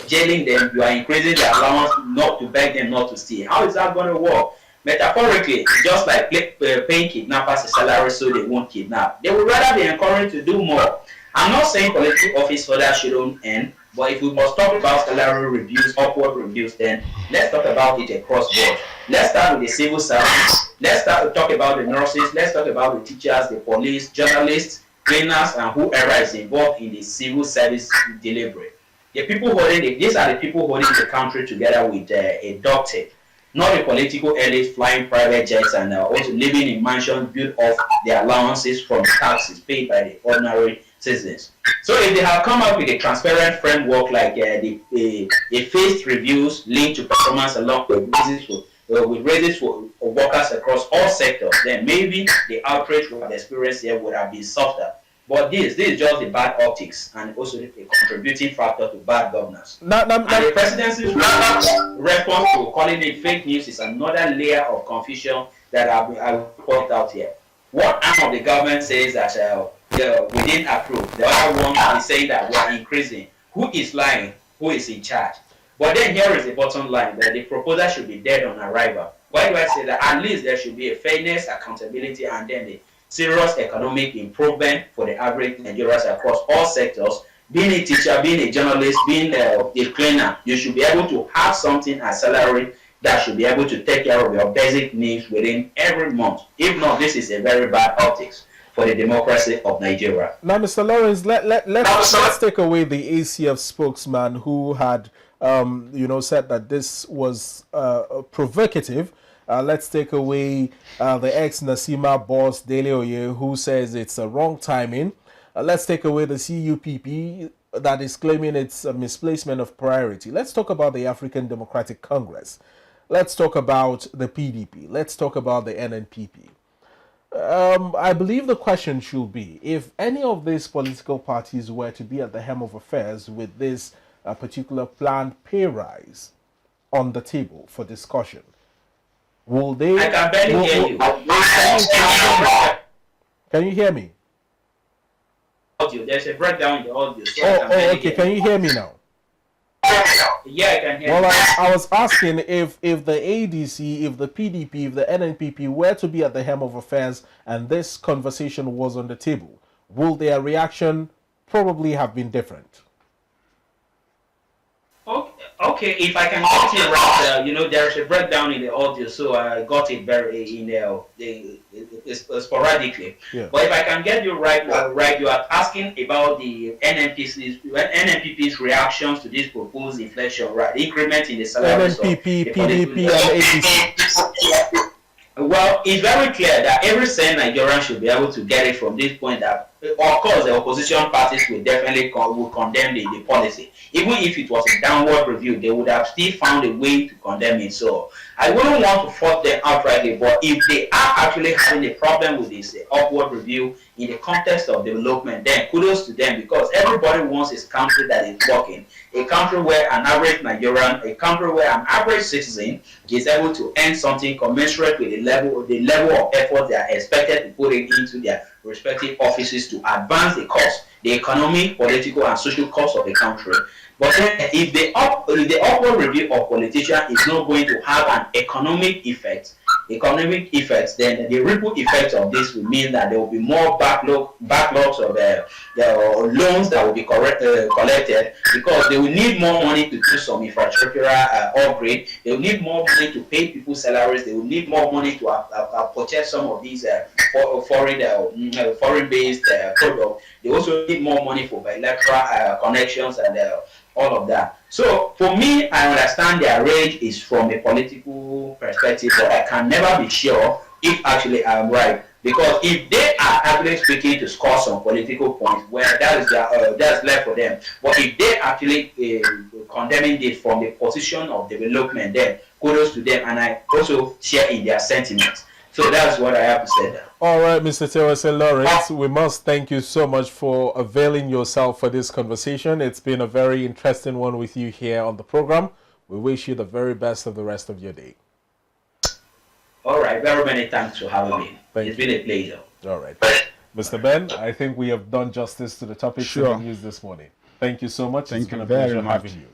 jailing them, you are increasing the allowance not to beg them not to steal. How is that going to work? Metaphorically, just like paying kidnappers a salary so they won't kidnap. They would rather be encouraged to do more. I'm not saying political office holders shouldn't earn, but if we must talk about salary reviews, upward reviews, then let's talk about it across board. Let's start with the civil service. Let's start to talk about the nurses. Let's talk about the teachers, the police, journalists, cleaners, and whoever is involved in the civil service delivery. The people these are the people holding the country together with a duct tape. not a political elite flying private jets and also living in mansions built off their allowances from taxes paid by the ordinary citizens. So if they have come up with a transparent framework like a phased reviews linked to performance along with raises for workers across all sectors, then maybe the outrage we have experienced here would have been softer. But this is just the bad optics and also a contributing factor to bad governance. And the presidency's response to calling it fake news is another layer of confusion that I will point out here. One arm of the government says that we didn't approve. The other one is saying that we are increasing. Who is lying? Who is in charge? But then here is the bottom line, that the proposal should be dead on arrival. Why do I say that? At least there should be a fairness, accountability, and then the serious economic improvement for the average Nigerians across all sectors. Being a teacher, being a journalist, being a cleaner, you should be able to have something as salary that should be able to take care of your basic needs within every month. If not, this is a very bad optics for the democracy of Nigeria. Now, Mr. Lawrence, let's take away the ACF spokesman who had said that this was provocative. Let's take away the ex-Nasima boss, Agunloye, who says it's a wrong timing. Let's take away the CUPP that is claiming it's a misplacement of priority. Let's talk about the African Democratic Congress. Let's talk about the PDP. Let's talk about the NNPP. I believe the question should be, if any of these political parties were to be at the helm of affairs with this particular planned pay rise on the table for discussion, will they... I can barely hear you. Can you hear me? Audio. There's a breakdown in the audio. So okay. Can you hear me now? Yeah, I can hear you. Well, I was asking if the ADC, if the PDP, if the NNPP were to be at the helm of affairs and this conversation was on the table, will their reaction probably have been different? Okay, if I can get it right, there's a breakdown in the audio, so I got it very sporadically. Yeah. But if I can get you right, you are asking about the NNPP's reactions to this proposed inflation, right? Increment in the salaries of NNPP, PDP, and ADC. Well, it's very clear that every sane Nigerian should be able to get it from this point that, of course, the opposition parties will definitely condemn the policy. Even if it was a downward review, they would have still found a way to condemn it. So I wouldn't want to fault them outrightly, but if they are actually having a problem with this upward review in the context of development, then kudos to them, because everybody wants a country that is working, a country where an average Nigerian, a country where an average citizen is able to earn something commensurate with the level of effort they are expected to put into their respective offices to advance the cause, the economic, political, and social cause of the country. But if the upward review of politicians is not going to have an economic effect, then the ripple effect of this will mean that there will be more backlogs of loans that will be collected, because they will need more money to do some infrastructural upgrade. They will need more money to pay people's salaries. They will need more money to purchase some of these foreign-based products. They also need more money for bilateral connections and all of that. So for me, I understand their rage is from a political perspective, but I can never be sure if actually I'm right. Because if they are actually speaking to score some political points, where that's left for them. But if they actually condemning this from the position of development, then kudos to them, and I also share in their sentiments. So that's what I have to say there. All right, Mr. Terwase Lawrence, we must thank you so much for availing yourself for this conversation. It's been a very interesting one with you here on the program. We wish you the very best of the rest of your day. All right, very many thanks for having me. It's been a pleasure. All right. Mr. Ben, I think we have done justice to the topic in the news this morning. Thank you so much. Thank it's been you a pleasure very much. having you.